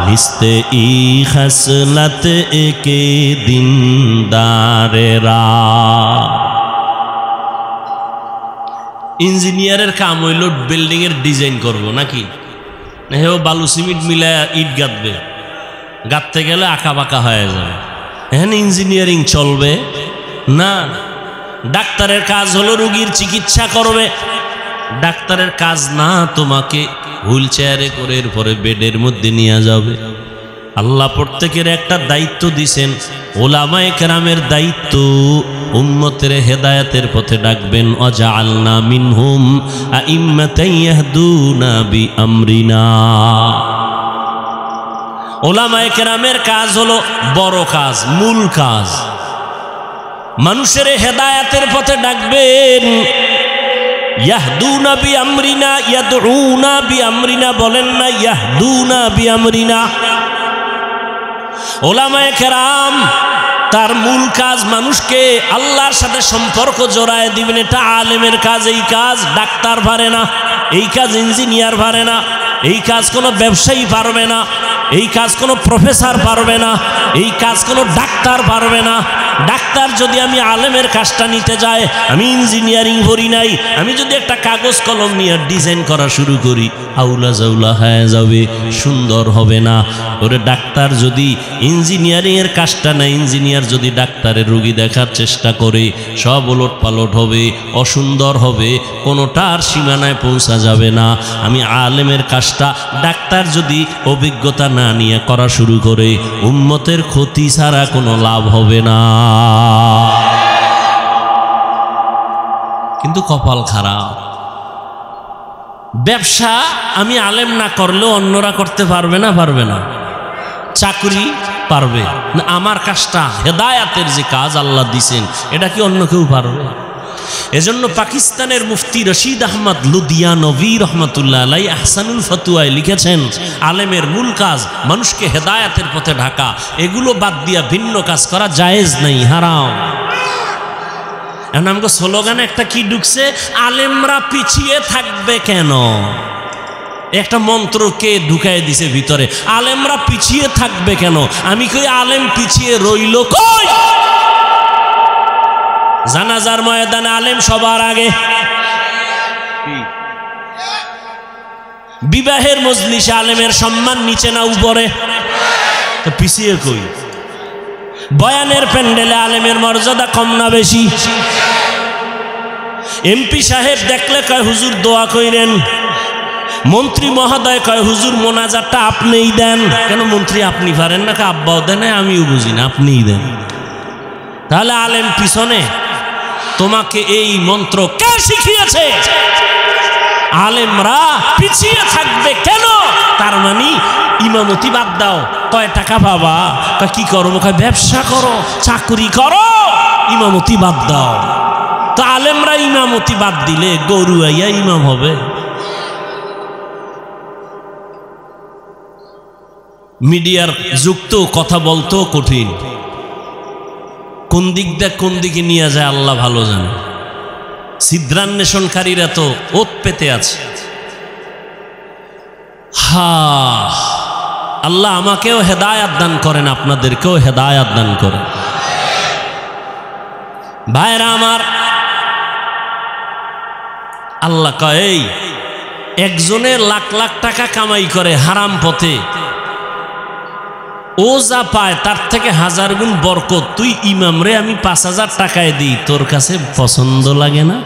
A: নিস্তে ই খসলত একে দিনদারেরা। ইঞ্জিনিয়ারের কাম হইল বিল্ডিং এর ডিজাইন করব নাকি? হেও বালু সিমেন্ট মিলায় ইট গাঁথবে, গাঁথতে গেলে আঁকা বাঁকা হয়ে যাবে। এখানে ইঞ্জিনিয়ারিং চলবে না। ডাক্তারের কাজ হলো রোগীর চিকিৎসা করবে, ডাক্তারের কাজ না তোমাকে হুইল চেয়ারে করে এরপরে বেডের মধ্যে নিয়ে যাবে। আল্লাহ প্রত্যেকের একটা দায়িত্ব দিছেন, ওলামায়ে কেরামের দায়িত্ব উম্মতের হেদায়েতের পথে ডাকবেন। ওয়াজআলনা মিনহুম আইম্মাতান ইয়াহদুনা বিআমরিনা। ওলামায়ে কেরামের কাজ হলো বড় কাজ, মূল কাজ। মানুষের হেদায়েতের পথে ডাকবেন। ইয়াহদুনা বিআমরিনা ইয়াদউনা বিআমরিনা বলেন না, ইয়াহদুনা বিআমরিনা। ওলামায়ে কেরাম তার মূল কাজ মানুষকে আল্লাহর সাথে সম্পর্ক জড়ায় দিবেন। এটা আলেমের কাজ। এই কাজ ডাক্তার পারে না, এই কাজ ইঞ্জিনিয়ার পারে না, এই কাজ কোনো ব্যবসায়ী পারবে না, এই কাজ কোনো প্রফেসর পারবে না, এই কাজ কোনো ডাক্তার পারবে না। ডাক্তার যদি আমি আলেমের কাজটা নিতে যাই, আমি ইঞ্জিনিয়ারিং পড়ি নাই, আমি যদি একটা কাগজ কলম নিয়ে ডিজাইন করা শুরু করি, আউলা জাউলা হয়ে যাবে, সুন্দর হবে না। ওরে ডাক্তার যদি ইঞ্জিনিয়ারিংয়ের কাজটা না, ইঞ্জিনিয়ার যদি ডাক্তারের রোগী দেখার চেষ্টা করে, সব ওলট পালট হবে, অসুন্দর হবে, কোনোটার সীমানায় পৌঁছা যাবে না। আমি আলেমের কাজটা ডাক্তার যদি অভিজ্ঞতা না নিয়ে করা শুরু করে, উম্মতের ক্ষতি ছাড়া কোনো লাভ হবে না। কিন্তু কপাল খারাপ, ব্যবসা আমি আলেম না করলেও অন্যরা করতে পারবে না, পারবে না। চাকরি পারবে না, আমার কাজটা হেদায়াতের যে কাজ আল্লাহ দিছেন, এটা কি অন্য কেউ পারবে? এজন্য পাকিস্তানের মুফতি রশিদ আহমদ লুধিয়ানভী রহমতুল্লাহ আলাই আহসানুল ফতুয়ায় লিখেছেন, আলেমের মূল কাজ মানুষকে হেদায়াতের পথে ঢাকা, এগুলো বাদ দিয়া ভিন্ন কাজ করা জায়েজ নাই, হারাম। এখন আমাকে স্লোগানে একটা কি ঢুকছে, আলেমরা পিছিয়ে থাকবে কেন? একটা মন্ত্রকে ঢুকাই দিছে ভিতরে, আলেমরা পিছিয়ে থাকবে কেন? আমি কই আলেম পিছিয়ে রইল কই? জানাজার ময়দানে আলেম সবার আগে, বিবাহের মজলিসে আলেমের সম্মান নিচে না উপরে, তো পিছিয়ে কই? বয়ানের প্যান্ডেলে আলেমের মর্যাদা কম না বেশি? এমপি সাহেব দেখলে কয় হুজুর দোয়া কইরেন, মন্ত্রী মহোদয় কয় হুজুর মোনাজাতটা আপনিই দেন। কেন মন্ত্রী আপনি পারেন না? আব্বাও দেন, আমিও বুঝি না, আপনিই দেন। তাহলে আলেম পিছনে? তোমাকে এই মন্ত্র কে শিখিয়েছে? আলেমরা পিছিয়ে থাকবে কেন? তার মানে ইমামতি বাদ দাও। কয় টাকা পাবা? কি করবো? ব্যবসা করো, চাকরি করো, ইমামতি বাদ দাও। তো আলেমরা ইমামতি বাদ দিলে গরু আইয়া ইমাম হবে? মিডিয়ার যুক্ত কথা বলতেও কঠিন, কোন দিক দিয়ে কোন দিকে নিয়ে যায় আল্লাহ ভালো জানে। ছিদ্রান্বেষণকারীরা তো ওত পেতে আছে। আল্লাহ আমাকেও হেদায়াত দান করেন, আপনাদেরকেও হেদায়াত দান করেন। ভাইরা আমার, আল্লাহ কয় এই একজনে লাখ লাখ টাকা কামাই করে হারাম পথে, ও যা পায় তার থেকে 1000 গুণ বরকত। তুই ইমাম রে আমি 5000 টাকায় দিই, তোর কাছে পছন্দ লাগে না?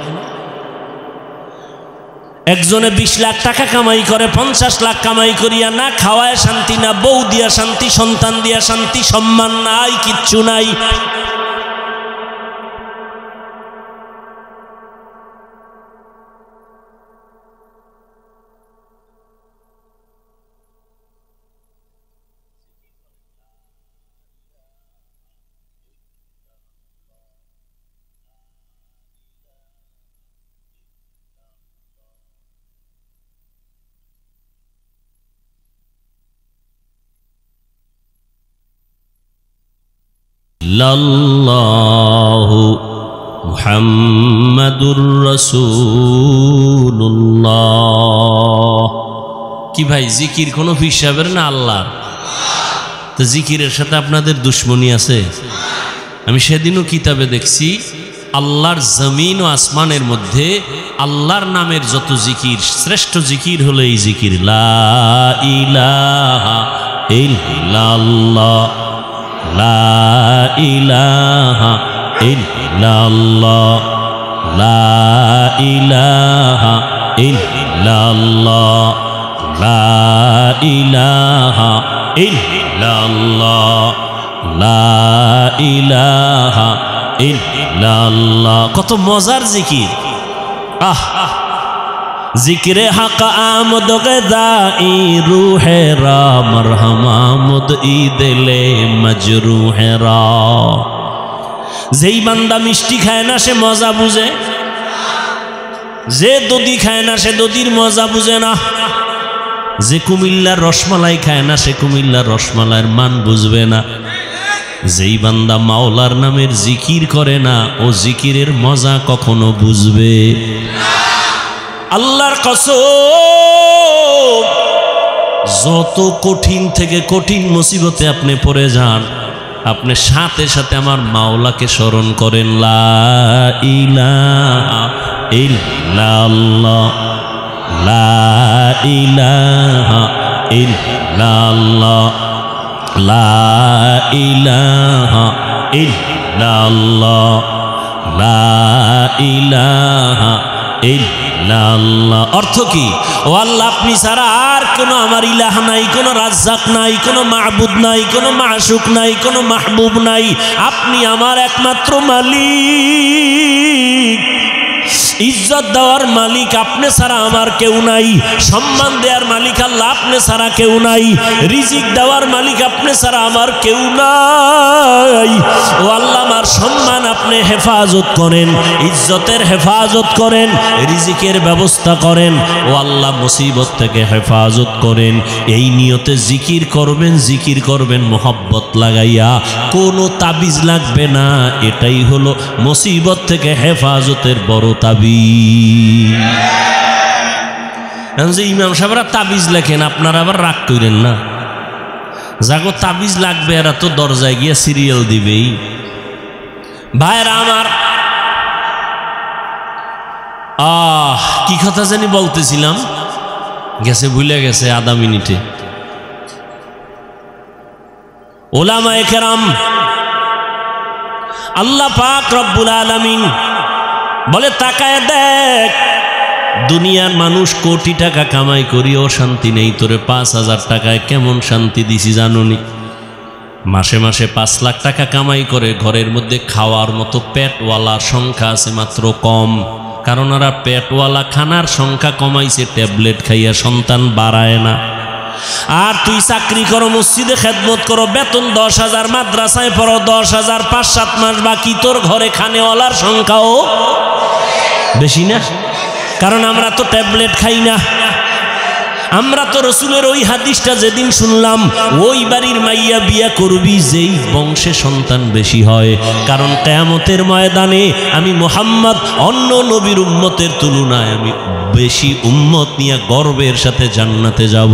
A: একজনে 20 লাখ টাকা কামাই করে, 50 লাখ কামাই করিয়া না খাওয়ায় শান্তি, না বউ দিয়া শান্তি, সন্তান দিয়া শান্তি, সম্মান নাই, কিচ্ছু নাই। লাল্লাহু মুহাম্মাদুর রাসূলুল্লাহ। কি ভাই, জিকির কোনো পীর সাহেবের না আল্লাহর? তো জিকিরের সাথে আপনাদের দুশ্মনী আছে? আমি সেদিনও কিতাবে দেখছি, আল্লাহর জমিন ও আসমানের মধ্যে আল্লাহর নামের যত জিকির, শ্রেষ্ঠ জিকির হলো এই জিকির, লা ইলাহা ইল্লাল্লাহ, লা ইলাহা ইল্লাল্লাহ, লা ইলাহা ইল্লাল্লাহ, লা ইলাহা ইল্লাল্লাহ, লা ইলাহা ইল্লাল্লাহ। কত মজার জিকির! जिक्र हक आमद गदाई रूहे रा मरहम आमद ई दिले मजरूहे रा। যেই বান্দা মিষ্টি খায় না সে মজা বুঝে, যে দধি খায় না সে দধির মজা বুঝে না, যে কুমিল্লার রসমালাই খায় না সে কুমিল্লার রসমালাইয়ের মান বুঝবে না। যেই বান্দা মাওলার নামের জিকির করে না ও জিকিরের মজা কখনো বুঝবে না। আল্লাহর কসম, যত কঠিন থেকে কঠিন মুসিবতে আপনি পড়ে যান, আপনি সাথে সাথে আমার মাওলাকে স্মরণ করেন, লা ইলাহা ইল্লাল্লাহ, লা ইলাহা ইল্লাল্লাহ, লা ইলাহা ইল্লাল্লাহ, লা ইলাহা ইল্লাল্লাহ। অর্থ কি? ও আল্লাহ, আপনি ছাড়া আর কোনো আমার ইলাহ নাই, কোনো রাজ্জাক নাই, কোনো মাহবুদ নাই, কোনো মাশুক নাই, কোনো মাহবুব নাই। আপনি আমার একমাত্র মালিক। ইজ্জত দেওয়ার মালিক আপনি ছাড়া আমার কেউ নাই, সম্মান দেওয়ার মালিক আল্লাহ আপনি ছাড়া কেউ নাই, রিজিক দেওয়ার মালিক আপনি ছাড়া আমার কেউ নাই। ও আল্লাহ, আমার সম্মান আপনি হেফাজত করেন, ইজ্জতের হেফাজত করেন, রিজিকের ব্যবস্থা করেন। ও আল্লাহ, মুসিবত থেকে হেফাজত করেন। এই নিয়তে জিকির করবেন, জিকির করবেন মোহাব্বত লাগাইয়া, কোনো তাবিজ লাগবে না। এটাই হলো মুসিবত থেকে হেফাজতের বড় তাবিজ। যে ইমাম সাহেবরা তাবিজ লেখেন, আপনারা আবার রাগ করেন না। যাগো তাবিজ লাগবে এরা তো দরজায় গিয়ে সিরিয়াল দিবেই। ভাইরা আমার, কি কথা জানি বলতেছিলাম, গেছে, ভুলে গেছে আধা মিনিটে। ওলামায়ে কেরাম, আল্লাহ পাক রব্বুল আলামিন বলে, তাকায় দেখ, দুনিয়ার মানুষ কোটি টাকা কামাই করিও শান্তি নেই, তোরে ৫,০০০ টাকায় কেমন শান্তি দিছি জানুনি? মাসে মাসে ৫ লাখ টাকা কামাই করে, ঘরের মধ্যে খাওয়ার মতো পেটওয়ালার সংখ্যা আছে মাত্র কম। কারণ ওরা পেটওয়ালা খানার সংখ্যা কমাইছে, ট্যাবলেট খাইয়া সন্তান বাড়ায় না। আর তুই চাকরি করো, মসজিদে খেদমত করো, বেতন ১০,০০০, মাদ্রাসায় পড়ো ১০,০০০, ৫-৭ মাস বাকি, তোর ঘরে খানেওয়ালার সংখ্যাও বেশি না। কারণ আমরা তো ট্যাবলেট খাই না। আমরা তো রসুলের ওই হাদিসটা যেদিন শুনলাম, ওই বাড়ির মাইয়া বিয়া করবি যেই বংশে সন্তান বেশি হয়। কারণ কিয়ামতের ময়দানে আমি মুহাম্মদ অন্য নবীর উম্মতের তুলনায় আমি বেশি উম্মত নিয়ে গর্বের সাথে জান্নাতে যাব।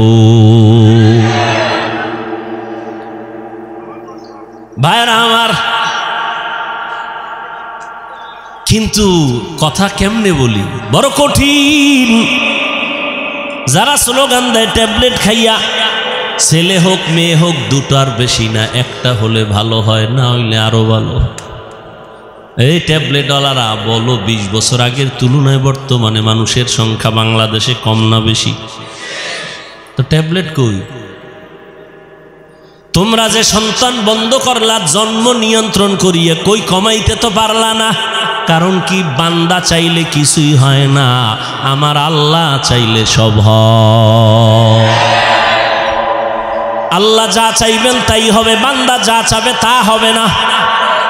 A: ভাইরা আমার, কিন্তু কথা কেমনে বলি, বড় কঠিন। যারা স্লোগান দেয় ট্যাবলেট খাইয়া, ছেলে হোক মেয়ে হোক দুটার বেশি না, একটা হলে ভালো হয়, না হইলে আরো ভালো। এই ট্যাবলেটওয়ালারা বলো, ২০ বছর আগের তুলনায় বর্তমানে মানুষের সংখ্যা বাংলাদেশে কম না বেশি? তো ট্যাবলেট কই? তোমরা যে সন্তান বন্ধ করলা জন্ম নিয়ন্ত্রণ করিয়ে, কই কমাইতে তো পারলা না। কারণ কি? বান্দা চাইলে কিছুই হয় না, আমার আল্লাহ চাইলে সব হয়। আল্লাহ যা চাইবেন তাই হবে, বান্দা যা চাবে তা হবে না।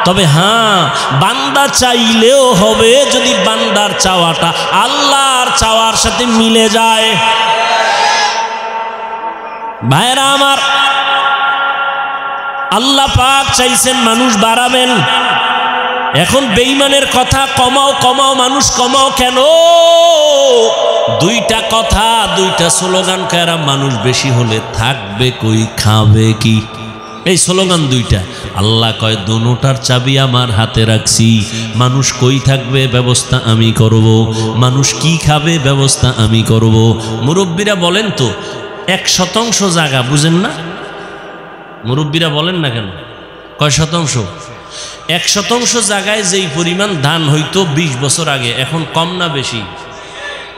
A: তবে হ্যাঁ, বান্দা চাইলেও হবে যদি বান্দার চাওয়াটা আল্লাহর চাওয়ার সাথে মিলে যায়। ভাইরা আমার, আল্লাহ পাক চাইছেন মানুষ বাড়াবেন। এখন বেঈমানের কথা, কমাও কমাও, মানুষ কমাও কেন? দুইটা কথা, দুইটা স্লোগান কারা, মানুষ বেশি হলে থাকবে কই, খাবে কি? এই স্লোগান দুইটা। আল্লাহ কয়, দোনোটার চাবি আমার হাতে রাখছি। মানুষ কই থাকবে ব্যবস্থা আমি করব, মানুষ কি খাবে ব্যবস্থা আমি করব। মুরব্বীরা বলেন তো, ১% জায়গা বুঝেন না? মুরব্বীরা বলেন না কেন? কয় শতাংশ? ১% জায়গায় যেই পরিমাণ ধান হইতো ২০ বছর আগে, এখন কম না বেশি?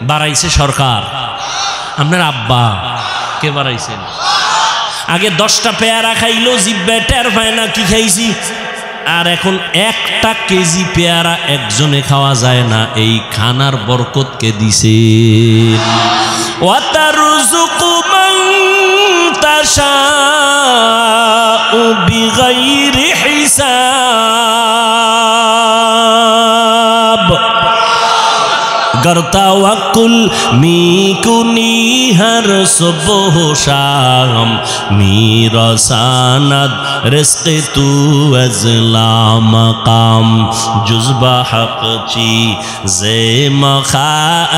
A: বাড়াইছে সরকার। আপনার আব্বা কে বাড়াইছেন? আগে 10টা পেয়ারা খাইলো, জিব্বায় টের পায় না কি খাইছি। আর এখন 1 কেজি পেয়ারা একজনে খাওয়া যায় না, এই খানার বরকতকে দিছে। ওয়াতারযুকু মান তাশাউ বিগাইরি হিসাব। गर तवक्कुल मीकुनी हर सुबह शाम मीरा सानद रिज़्क़ तू अज़ला मकाम जुज़्बा हक़ ची ज़े मखा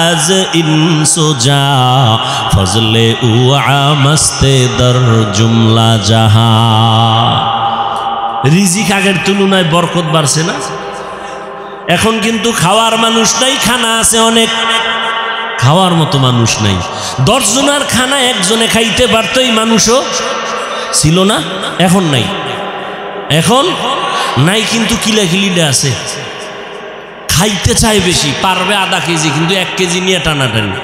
A: अज़ इंसुजा फज़ले उआ मस्ते दर जुमला जहां। রিজিক আগের তুলনায় বরকত বাড়ছে না? এখন কিন্তু খাওয়ার মানুষ নাই, খানা আছে অনেক, খাওয়ার মতো মানুষ নাই। 10 জনের খানা একজনে খাইতে পারতো, এই মানুষও ছিল না, এখন নাই। এখন নাই কিন্তু কিলাকিলিটা আছে, খাইতে চায় বেশি, পারবে আধা কেজি কিন্তু 1 কেজি নিয়ে টানাটানি।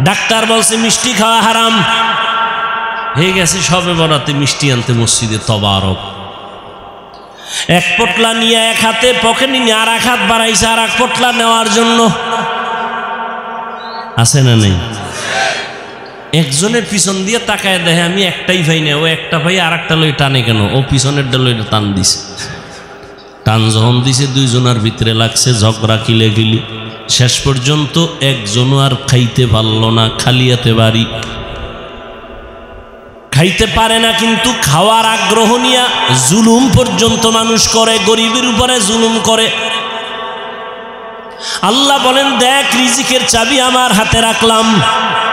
A: ডাক্তার বলছে মিষ্টি খাওয়া হারাম, হয়ে গেছে সবে বরাতে মিষ্টি আনতে মসজিদে তবারক। 1 পটলা নিয়ে 1 হাতে পকেটে নিয়ে আর 1 হাত বাড়াইছে আর 1 পটলা নেওয়ার জন্য। আছে না নেই? একজনের পিছন দিয়ে তাকায় দেখে আমি একটাই ভাই না, ও একটা ভাই আর একটা লই টানে কেন, ও পিছনের লই টান দিছে। টান যখন দিছে 2 জনের ভিতরে লাগছে ঝগড়া কিলেকিলি, শেষ পর্যন্ত একজনও আর খাইতে পারল না, খালিয়াতে বাড়ি। খাইতে পারে না কিন্তু খাওয়ার আগ্রহ নিয়ে জুলুম পর্যন্ত মানুষ করে, গরিবের উপরে জুলুম করে। আল্লাহ বলেন দেখ রিজিকের চাবি আমার হাতে রাখলাম,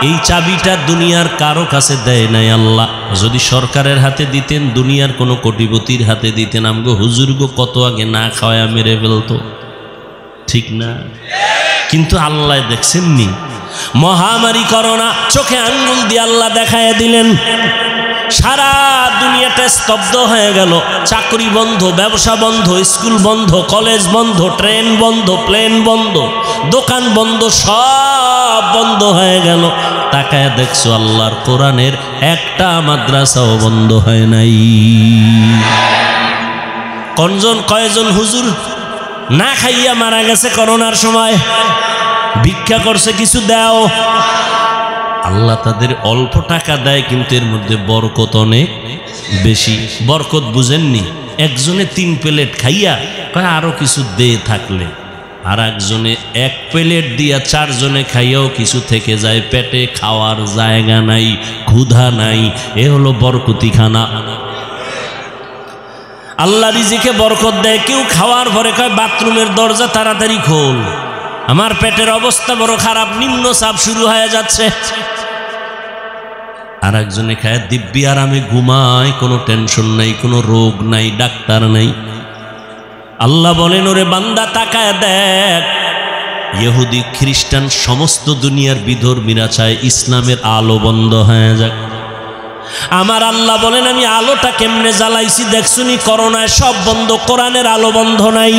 A: এই চাবিটা দুনিয়ার কারো কাছে দেয় নাই আল্লাহ। যদি সরকারের হাতে দিতেন, দুনিয়ার কোনো কোটিপতির হাতে দিতেন, আমগো হুজুরগো কত আগে না খাওয়া মেরে ফেলতো, ঠিক না? কিন্তু আল্লাহ দেখছেন নি মহামারী করোনা, চোখে আঙ্গুল দিয়ে আল্লাহ দেখায় দিলেন, সারা দুনিয়াটা স্তব্ধ হয়ে গেল। চাকরি বন্ধ, ব্যবসা বন্ধ, স্কুল বন্ধ, কলেজ বন্ধ, ট্রেন বন্ধ, প্লেন বন্ধ, দোকান বন্ধ, সব বন্ধ হয়ে গেল। তাকায় দেখছো আল্লাহর কোরআনের একটা মাদ্রাসাও বন্ধ হয় নাই। কয়জন হুজুর না খাইয়া মারা গেছে করোনার সময়, ভিক্ষা করছে কিছু দাও। আল্লাহ তাদের অল্প টাকা দেয় কিন্তু এর মধ্যে বরকত অনেক বেশি। বরকত বুঝেননি? একজনে 3 প্লেট খাইয়া কয় আরো কিছু দে থাকলে, আর একজনে 1 প্লেট দিয়া 4 জনে খাইয়াও কিছু থেকে যায়, পেটে খাওয়ার জায়গা নাই, ক্ষুধা নাই। এ হলো বরকতি খানা। আল্লাহ রিজিকে বরকত দেয়। কেউ খাওয়ার পরে কয় বাথরুমের দরজা তাড়াতাড়ি খোল, আমার পেটের অবস্থা বড় খারাপ, নিম্ন চাপ শুরু হয়ে যাচ্ছে। আর একজনে খায় দিব্যি আরামে ঘুমায়, কোনো টেনশন নাই, কোনো রোগ নাই, ডাক্তার নাই। আল্লাহ বলেন ওরে বান্দা তাকায় দেখ, ইহুদি খ্রিস্টান সমস্ত দুনিয়ার বিধর্মীরা চায় ইসলামের আলো বন্ধ হয়ে যাক। আমার আল্লাহ বলেন আমি আলোটা কেমনে জ্বালাইছি দেখছুনি? করোনায় সব বন্ধ, কোরআনের আলো বন্ধ নাই,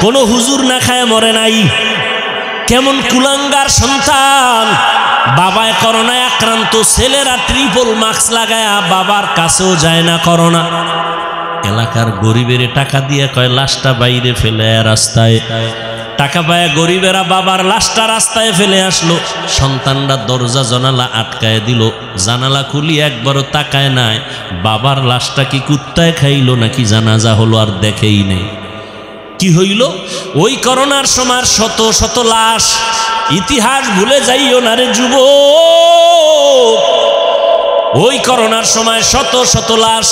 A: কোনো হুজুর না খায় মরে নাই। কেমন কুলাঙ্গার সন্তান, বাবায় করোনায় আক্রান্ত, ছেলেরা ট্রিপল মাস্ক লাগায়া বাবার কাছেও যায় না করোনা। এলাকার গরিবের টাকা দিয়ে কয় লাশটা বাইরে ফেলে রাস্তায়, টাকা পায় গরিবেরা বাবার লাশটা রাস্তায় ফেলে আসলো। সন্তানরা দরজা জানালা আটকায় দিল, জানালা খুলি একবারও তাকায় নাই বাবার লাশটা কি কুত্তায় খাইলো নাকি জানাজা হলো, আর দেখেই নেই। কি হইল? ওই করোনার সময় শত শত লাশ। ইতিহাস ভুলে যাইও না রে যুবক, ওই করোনার সময় শত শত লাশ।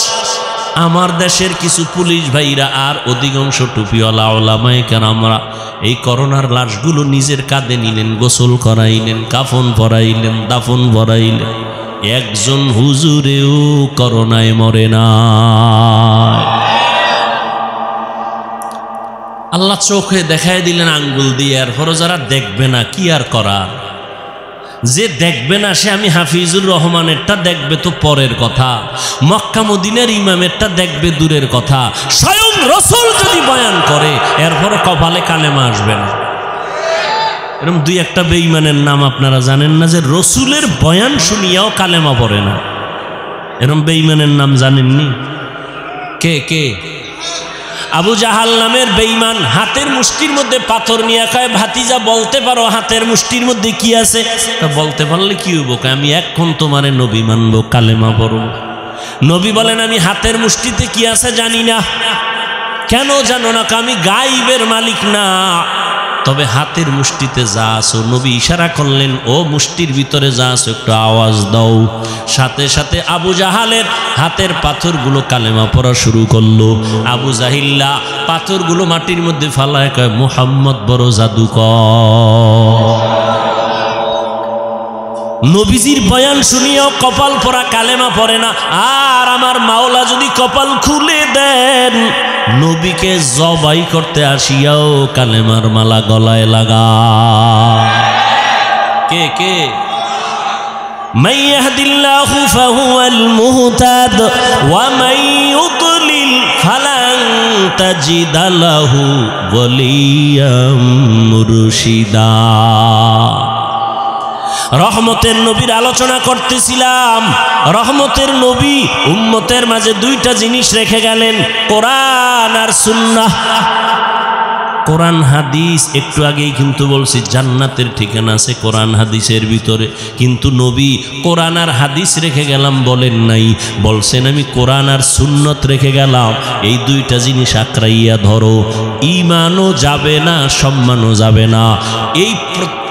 A: আমার দেশের কিছু পুলিশ ভাইরা আর অধিকাংশ টুপিওয়ালা ওলামায়ে কেরামরা এই করোনার লাশগুলো নিজের কাঁধে নিলেন, গোসল করাইলেন, কাফন পরাইলেন, দাফন পরাইলেন। একজন হুজুরেও করোনায় মরে না। আল্লাহ চোখে দেখায় দিলেন আঙ্গুল দিয়ে। এরপরও যারা দেখবে না কি আর করার, যে দেখবে না সে আমি হাফিজুর রহমানেরটা দেখবে তো পরের কথা, মক্কা মদিনার ইমামেরটা দেখবে দূরের কথা। স্বয়ং রসুল যদি বয়ান করে এরপরও কপালে কালেমা আসবে না। এরকম 2-1টা বেঈমানের নাম আপনারা জানেন না, যে রসুলের বয়ান শুনিয়াও কালেমা পড়ে না। এরকম বেঈমানের নাম জানেননি? কে কে? আবু জাহাল নামের বেঈমান হাতের মুষ্টির মধ্যে পাথর নিয়ে কয়, ভাতিজা বলতে পারো হাতের মুষ্টির মধ্যে কি আছে? বলতে পারলে কি হইব? আমি এখন তোমারে নবী মানব, কালেমা পড়ব। নবী বলেন, আমি হাতের মুষ্টিতে কি আছে জানি না। কেন জানো না? আমি গাইবের মালিক না, তবে হাতের মুষ্টিতে যা আছো, নবী ইশারা করলেন, ও মুষ্টির ভিতরে যা আছো একটু আওয়াজ দাও। সাথে সাথে আবু জাহালের হাতের পাথরগুলো কালেমা পড়া শুরু করলো। আবু জাহিল্লা পাথরগুলো মাটির মধ্যে ফালায় কয়, মুহাম্মদ বড় জাদুকর। নবীজির বয়ান শুনিয়াও কপাল পরা কালেমা পড়ে না। আর আমার মাওলা যদি কপাল খুলে দেন, নবীকে জবাই করতে আসিয়াও কালেমার মালা গলায় লাগা। কে কে? মান ইয়াহদিল্লাহু ফাহুয়াল মুহতাদ ওয়া মান ইউদ্লিল ফালান তাজিদা লাহু ওয়ালিয়াম মুরশিদা। রহমতের নবীর আলোচনা করতেছিলাম। রহমতের নবী উম্মতের মাঝে দুইটা জিনিস রেখে গেলেন, কোরআন আর সুন্নাহ। কোরআন হাদিস একটু আগেই কিন্তু বলছি জান্নাতের ঠিকানা আছে কোরআন হাদিসের ভিতরে, কিন্তু নবী কোরআন আর হাদিস রেখে গেলাম বলেন নাই, বলছেন আমি কোরআন আর সুন্নত রেখে গেলাম। এই দুইটা জিনিস আঁকড়াইয়া ধরো, ঈমানও যাবে না, সম্মানও যাবে না। এই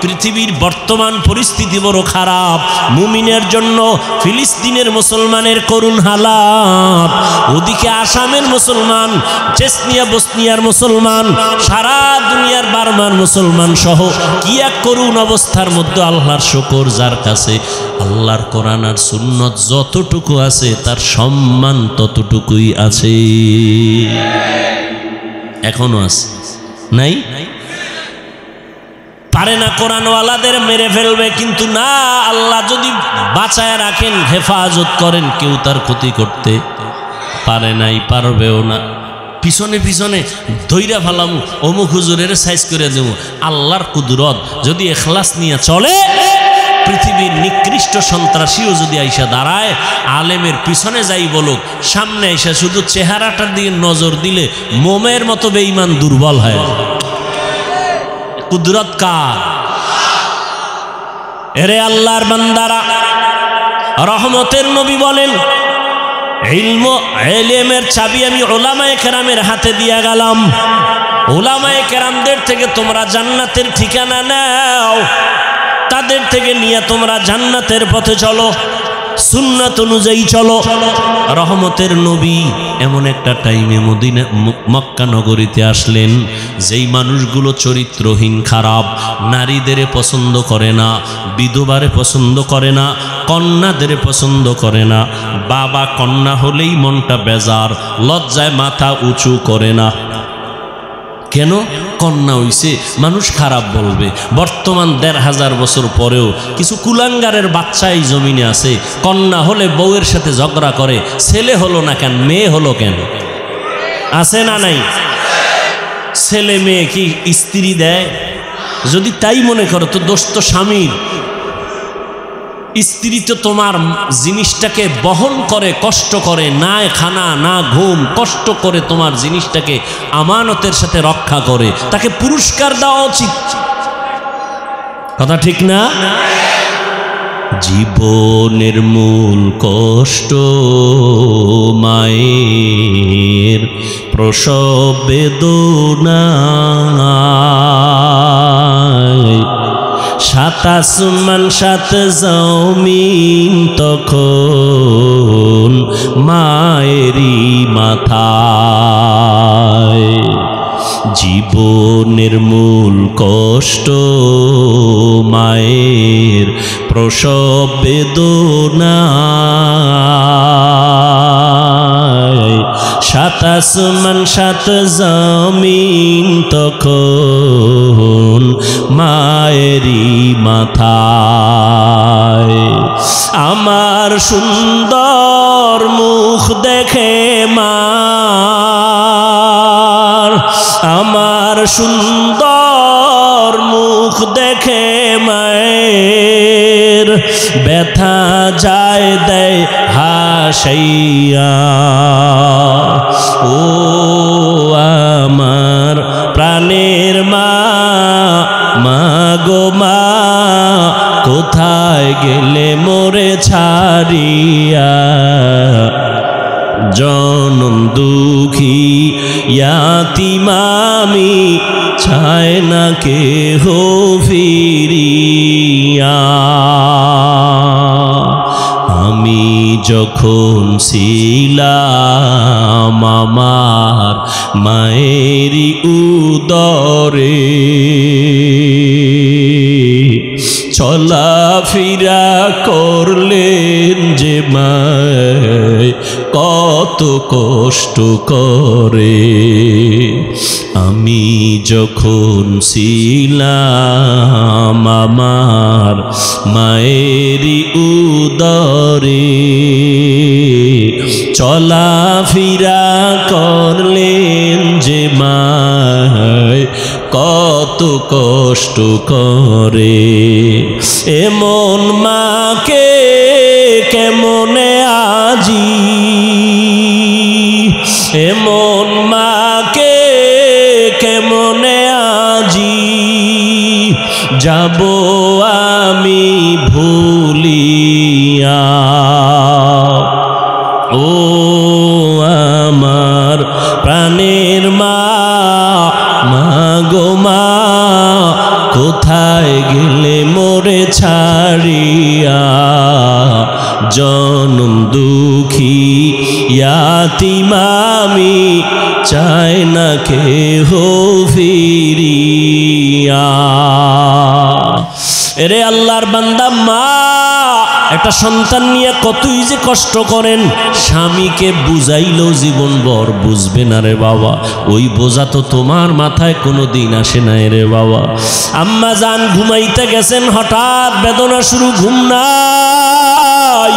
A: পৃথিবীর বর্তমান পরিস্থিতি বড় খারাপ। মুমিনের জন্য ফিলিস্তিনের মুসলমানের করুণ হালাত, ওদিকে আসামের মুসলমান, চেচনিয়া বসনিয়ার মুসলমান, সারা দুনিয়ার বার্মার মুসলমান সহ কি এক করুণ অবস্থার মধ্যে। আল্লাহর শুকর যার কাছে আল্লাহর কোরআন আর সুন্নত যতটুকু আছে তার সম্মান ততটুকুই আছে, এখনো আছে। নাই পারে না কোরআনওয়ালাদের মেরে ফেলবে, কিন্তু না, আল্লাহ যদি বাঁচায় রাখেন, হেফাজত করেন, কেউ তার ক্ষতি করতে পারে নাই, পারবেও না। পিছনে পিছনে ধৈরা ফালামু, অমুক হুজুরের সাইজ করে দেবো। আল্লাহর কুদরত যদি এখলাস নিয়ে চলে, পৃথিবীর নিকৃষ্ট সন্ত্রাসীও যদি আইসা দাঁড়ায়, আলেমের পিছনে যাই বলুক, সামনে আইসা শুধু চেহারাটার দিকে নজর দিলে মোমের মতো বেঈমান দুর্বল হয়। কুদরত কার? এরে আল্লাহর বান্দারা, রহমতের নবী বলেন, ইলমের চাবি আমি উলামায়ে কেরামের হাতে দিয়া গেলাম। উলামায়ে কেরামদের থেকে তোমরা জান্নাতের ঠিকানা নাও, তাদের থেকে নিয়ে তোমরা জান্নাতের পথে চলো, সুন্নাত অনুযায়ী চলো। রহমতের নবী এমন একটা টাইমে মদিনা মক্কা নগরীতে আসলেন, যেই মানুষগুলো চরিত্রহীন, খারাপ, নারীদের পছন্দ করে না, বিধবারে পছন্দ করে না, কন্যাদের পছন্দ করে না, বাবা কন্যা হলেই মনটা বেজার, লজ্জায় মাথা উঁচু করে না। কেন? কন্যা হইছে, মানুষ খারাপ বলবে। বর্তমান ১৫০০ বছর পরেও কিছু কুলাঙ্গারের বাচ্চা এই জমিনে আছে, কন্যা হলে বউয়ের সাথে ঝগড়া করে, ছেলে হলো না কেন, মেয়ে হলো কেন? আছে না নাই? ছেলে মেয়ে কি স্ত্রী দেয়? যদি তাই মনে করো তো দোষ তো স্বামীর। স্ত্রী তো তোমার জিনিসটাকে বহন করে, কষ্ট করে, না খানা না ঘুম, কষ্ট করে তোমার জিনিসটাকে আমানতের সাথে রক্ষা করে, তাকে পুরস্কার দেওয়া উচিত। কথা ঠিক না? জীবনের মূল কষ্ট মায়ের প্রসব বেদনা, সাত আসমান সাত জমিন তখন মায়েরই মাথায়। জীবনের মূল কষ্ট মায়ের প্রসব বেদনা, সাত আসমান সাত জমিন তখন মায়েরই মাথায়। আমার সুন্দর মুখ দেখে মার, আমার সুন্দর মুখ দেখে মায়ের ব্যথা যায় দেয় হাসাইয়া। ও গেলে মোরে ছাড়িয়া জনম দুঃখী ইয়াতীম আমি চাই না কেহ ফিরিয়া। আমি যখন ছিলাম আমার মায়েরই উদরে চলাফেরা করলেন যে মায় কত কষ্ট করে। আমি যখন ছিলাম আমার মায়েরই উদরে চলাফেরা করলেন যে মায় কত কষ্ট করে। এমন মাকে কেমনে আজি, এমন মাকে কেমনে আজি যাব আমি ভুলিয়া। ও আমার প্রাণের মা, মা গো মা কোথায় গেলে মোরে ছাড়িয়া জনম দুঃখী ইয়াতীম আমি চাই না কেহ ফিরিয়া। এরে আল্লাহর বান্দা, মা একটা সন্তান নিয়ে কতই যে কষ্ট করেন, স্বামীকে বুঝাইলেও জীবনভর বুঝবে না রে বাবা। ওই বোঝা তো তোমার মাথায় কোনো দিন আসে না রে বাবা। আম্মা জান ঘুমাইতে গেছেন, হঠাৎ বেদনা শুরু, ঘুম নাই,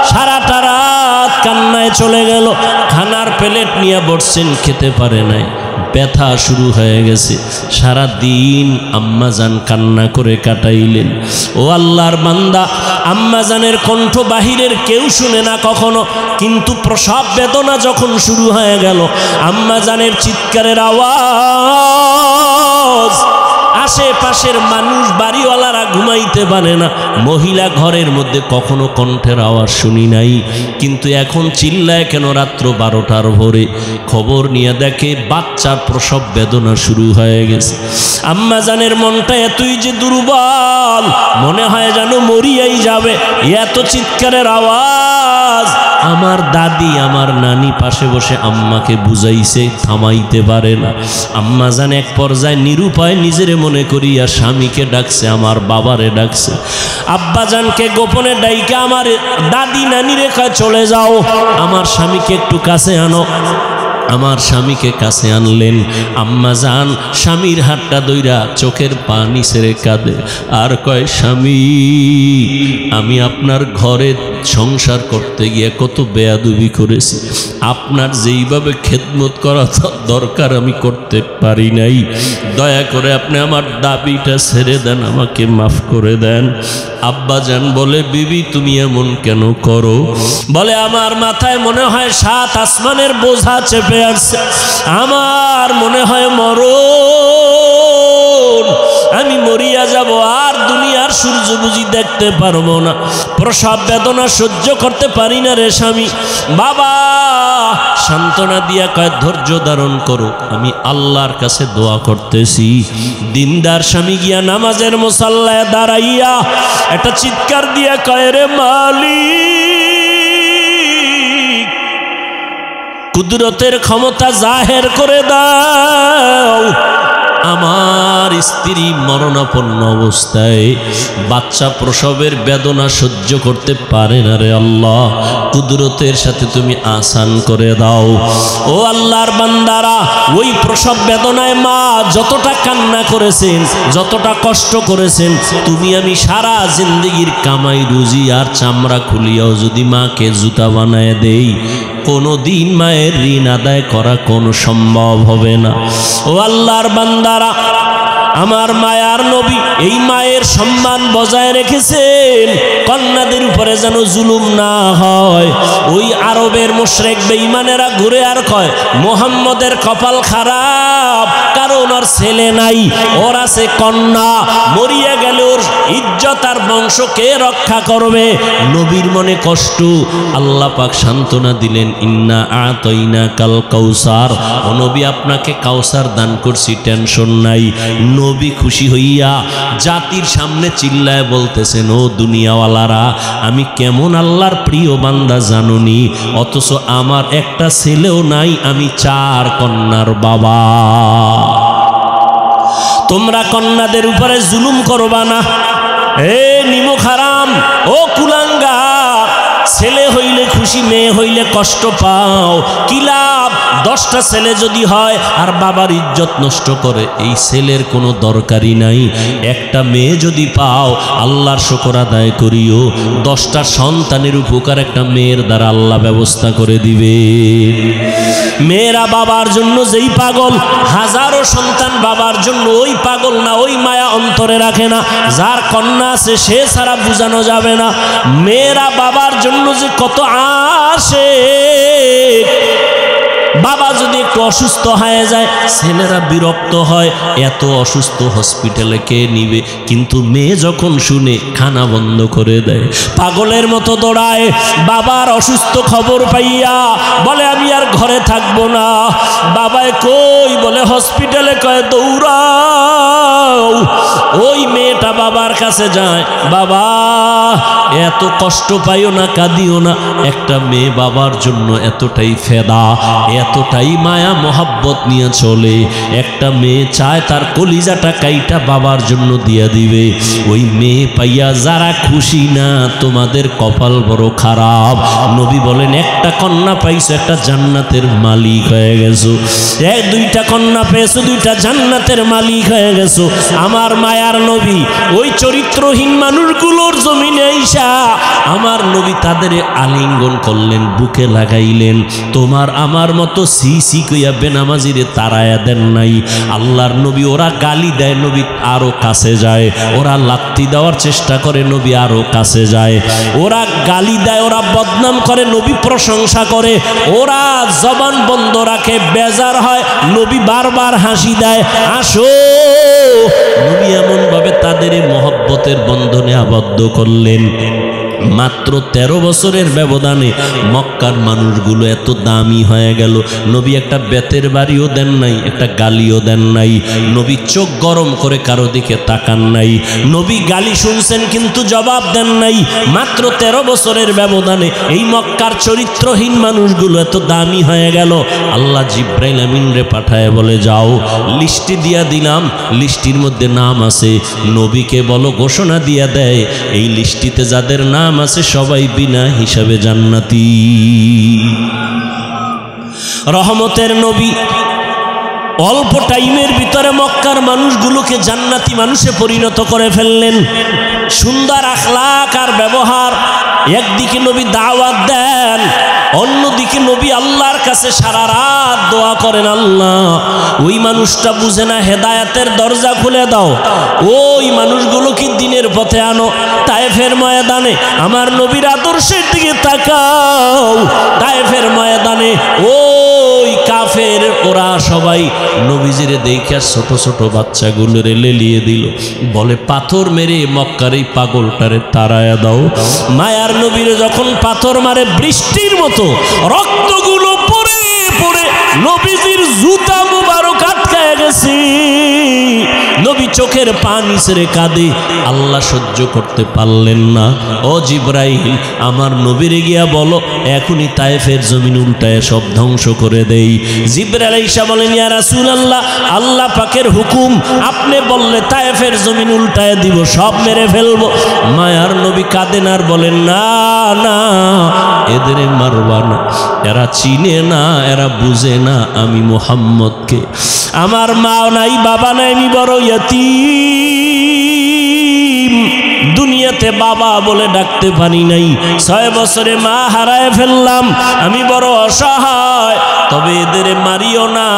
A: সারাটা রাত কান্নায় চলে গেল। খানার প্লেট নিয়ে বসছেন, খেতে পারে নাই, ব্যথা শুরু হয়ে গেছে। সারা দিন আম্মাজান কান্না করে কাটাইলেন। ও আল্লাহর বান্দা, আম্মাজানের কণ্ঠ বাহিরের কেউ শুনে না কখনো, কিন্তু প্রসব বেদনা যখন শুরু হয়ে গেল, আম্মাজানের চিৎকারের আওয়াজ আশেপাশের মানুষ, বাড়িওয়ালারা ঘুমাইতে পারে না। মহিলা ঘরের মধ্যে কখনো কণ্ঠের আওয়াজ শুনি নাই, কিন্তু এখন চিল্লায় কেন রাত্র 12টার ভোরে? খবর নিয়ে দেখে বাচ্চার প্রসব বেদনা শুরু হয়ে গেছে। আম্মাজানের মনটা এতই যে দুর্বল, মনে হয় যেন মরিয়াই যাবে, এত চিৎকারের আওয়াজ। আমার দাদি, আমার নানি পাশে বসে আম্মাকে বুঝাইছে, থামাইতে পারে না। আম্মাজান এক পর্যায়ে নিরুপায় নিজেরে মনে করিয়া স্বামীকে ডাকছে, আমার বাবারে ডাকছে। আব্বাজানকে গোপনে ডাইকে আমার দাদি নানিরে কয় চলে যাও, আমার স্বামীকে একটু কাছে আনো। আমার স্বামীকে কাছে আনলেন। আম্মাজান স্বামীর হাতটা ধইরা চোখের পানি ছেড়ে কাঁদে আর কয়, স্বামী আমি আপনার ঘরে সংসার করতে গিয়ে কত বেয়াদবি করেছি, আপনার যেইভাবে খেদমত করা দরকার আমি করতে পারি নাই, দয়া করে আপনি আমার দাবিটা ছেড়ে দেন, আমাকে মাফ করে দেন। আব্বাজান বলে, বিবি তুমি এমন কেন করো? বলে, আমার মাথায় মনে হয় 7 আসমানের বোঝা চেপে আসছে, আমার মনে হয় মরণ, আমি মরিয়া যাব, আর দুনিয়ার সূর্য বুঝি দেখতে পারবো না, প্রসব বেদনা সহ্য করতে পারি না রে স্বামী। বাবা সান্ত্বনা দিয়া কয়, ধৈর্য ধারণ করো, আমি আল্লাহর কাছে দোয়া করতেছি। দিনদার স্বামী গিয়া নামাজের মুসাল্লায় দাঁড়াইয়া একটা চিৎকার দিয়া কয়, রে মালিক, কুদরতের ক্ষমতা জাহের করে দাও, আমার স্ত্রী মরণাপন্ন অবস্থায় বাচ্চা প্রসবের বেদনা সহ্য করতে পারে না রে আল্লাহ, কুদরতের সাথে তুমি আসান করে দাও। ও আল্লাহর বান্দারা, ওই প্রসব বেদনায় মা যতটা কান্না করেছেন, যতটা কষ্ট করেছেন, তুমি আমি সারা জিন্দগির কামাই রুজি আর চামড়া খুলিয়াও যদি মাকে জুতা বানায় দেই, কোনো দিন মায়ের ঋণ আদায় করা কোনো সম্ভব হবে না। ও আল্লাহর বান্দারা, আমার মায়ার নবী এই মায়ের সম্মান বজায় রেখেছেন, কন্যাদের উপরে যেন জুলুম না হয়। ওই আরবের মুশরিক বেঈমানেরা ঘুরে আর কয়, মুহাম্মদের কপাল খারাপ, কারণ ওর ছেলে নাই, ওর আছে কন্যা, মরিয়া গেলে ওর ইজ্জত আর বংশ কে রক্ষা করবে? নবীর মনে কষ্ট। আল্লাহ পাক সান্ত্বনা দিলেন, ইন্না আতাইনা কাল কাউসার, ও নবী আপনাকে কাউসার দান করছি, টেনশন নাই। নবী খুশি হইয়া জাতির সামনে চিল্লায় বলতেছেন, ও দুনিয়াওয়ালারা, আমি কেমন আল্লাহর প্রিয় বান্দা জানুনি, অথচ আমার একটা ছেলেও নাই, আমি 4 কন্যার বাবা। তোমরা কন্যাদের উপরে জুলুম করবা না। এ নিমক হারাম, ও কুলাঙ্গার, ছেলে হইলে খুশি, মেয়ে হইলে কষ্ট পাও, কি লাভ? 10টা ছেলে যদি হয় আর বাবার ইজ্জত নষ্ট করে, এই ছেলের কোনো দরকারই নাই। একটা মেয়ে যদি পাও, আল্লাহর শুকর আদায় করিও, 10টা সন্তানের উপকার একটা মেয়ের দ্বারা আল্লাহ ব্যবস্থা করে দিবে। মেয়েরা বাবার জন্য যেই পাগল, হাজারো সন্তান বাবার জন্য ওই পাগল না, ওই মায়া অন্তরে রাখে না। যার কন্যা আছে সে ছাড়া বোঝানো যাবে না। মেয়েরা বাবার জন্য যে কত আসে, বাবা যদি একটু অসুস্থ হয়ে যায়, ছেলেরা বিরক্ত হয়, এত অসুস্থ হসপিটালে কে নিবে? কিন্তু মেয়ে যখন শুনে খানা বন্ধ করে দেয়, পাগলের মতো দৌড়ায়। বাবার অসুস্থ খবর পাইয়া বলে, আমি আর ঘরে থাকবো না। বাবায় কই? বলে হসপিটালে। কয় দৌড়াও। ওই মেয়েটা বাবার কাছে যায়, বাবা এত কষ্ট পাইও না, কাঁদিও না। একটা মেয়ে বাবার জন্য এতটাই ফেদা, এতটাই মায়া মোহাব্বত নিয়ে চলে। একটা মেয়ে চায় তার কলিজাটা কাইটা বাবার জন্য দিয়া দিবে। ওই মেয়ে পাইয়া যারা খুশি না, তোমাদের কপাল বড় খারাপ। নবী বলেন, একটা কন্যা পাইছো, একটা জান্নাতের মালিক হয়ে গেছো। 2টা কন্যা পেয়েছো, 2টা জান্নাতের মালিক হয়ে গেছো। আমার মায়ার নবী ওই চরিত্রহীন মানুষগুলোর জমিনে আইসা আমার নবী তাদের আলিঙ্গন করলেন, বুকে লাগাইলেন। তোমার আমার মতো সি কইয়া বেনামাজিরে তারায়া দেন নাই। আল্লাহর নবী ওরা গালি দেয়, নবী আরো কাছে যায়। ওরা লাত্তি দেওয়ার চেষ্টা করে, নবী আরো কাছে যায়। ওরা গালি দেয়, ওরা বদনাম করে, নবী প্রশংসা করে। ওরা জবান বন্ধ রাখে, বেজার হয়, নবী বারবার হাসি দেয়, আসো। নবী এমন ভাবে তাদের মহব্বতের বন্ধনে আবদ্ধ করলেন। মাত্র 13 বছরের ব্যবধানে মক্কার মানুষগুলো এত দামি হয়ে গেল। নবী একটা বেতের বাড়িও দেন নাই, একটা গালিও দেন নাই। নবী চোখ গরম করে কারো দিকে তাকান নাই। নবী গালি শুনছেন কিন্তু জবাব দেন নাই। মাত্র 13 বছরের ব্যবধানে এই মক্কার চরিত্রহীন মানুষগুলো এত দামি হয়ে গেল। আল্লাহ জিব্রাইল আমিনরে পাঠায় বলে, যাও লিস্টি দিয়া দিলাম, লিস্টির মধ্যে নাম আছে, নবীকে বলো ঘোষণা দিয়া দেয়, এই লিস্টিতে যাদের নাম আছে সবাই বিনা হিসাবে জান্নাতি। রহমতের নবী অল্প টাইমের ভিতরে মক্কার মানুষগুলোকে জান্নাতি মানুষে পরিণত করে ফেললেন। সুন্দর আখলাক আর ব্যবহার। একদিকে নবী দাওয়াত দেন, অন্যদিকে নবী আল্লাহর কাছে সারা রাত দোয়া করেন, আল্লাহ ওই মানুষটা বুঝে না, হেদায়েতের দরজা খুলে দাও, ওই মানুষগুলো কি দিনের পথে আনো। তায়েফের ময়দানে আমার নবীর আদর্শের দিকে তাকাও। তায়েফের ময়দানে ওই কাফের ওরা সবাই নবীজিরে দেখে ছোট ছোট বাচ্চাগুলোরে লেলিয়ে দিল, বলে পাথর মেরে মক্কার এই পাগলটারে তাড়ায়া দাও। মায়ার নবীরে যখন পাথর মারে, বৃষ্টির মতো রক্তগুলো পড়ে পড়ে নবীজির জুতা মুবারক আটকায় গেছে। নবী চোখের পানি ছেড়ে কাঁদে। আল্লাহ সহ্য করতে পারলেন না। ও জিব্রাইল, আমার নবীরে গিয়া বলো এখনই তায়েফের জমিন উল্টায় সব ধ্বংস করে দেই। জিব্রাইল আইসা বলেন, ইয়া রাসূলুল্লাহ, আল্লাহ পাকের হুকুম, আপনি বললে তায়েফের জমিন উল্টায় দিব, সব মেরে ফেলবো। মায়ার নবী কাঁদেন আর বলেন, না না, এদের মারবা না, এরা চিনে না, এরা বুঝে না আমি মুহাম্মদকে। আমার মা নাই, বাবা নাই, আমি বড় ইয়াতীম, দুনিয়াতে বাবা বলে ডাকতে পারি নাই। 6 বছরে মা হারায় ফেললাম, আমি বড় অসহায়। তবে এদের মারিও না,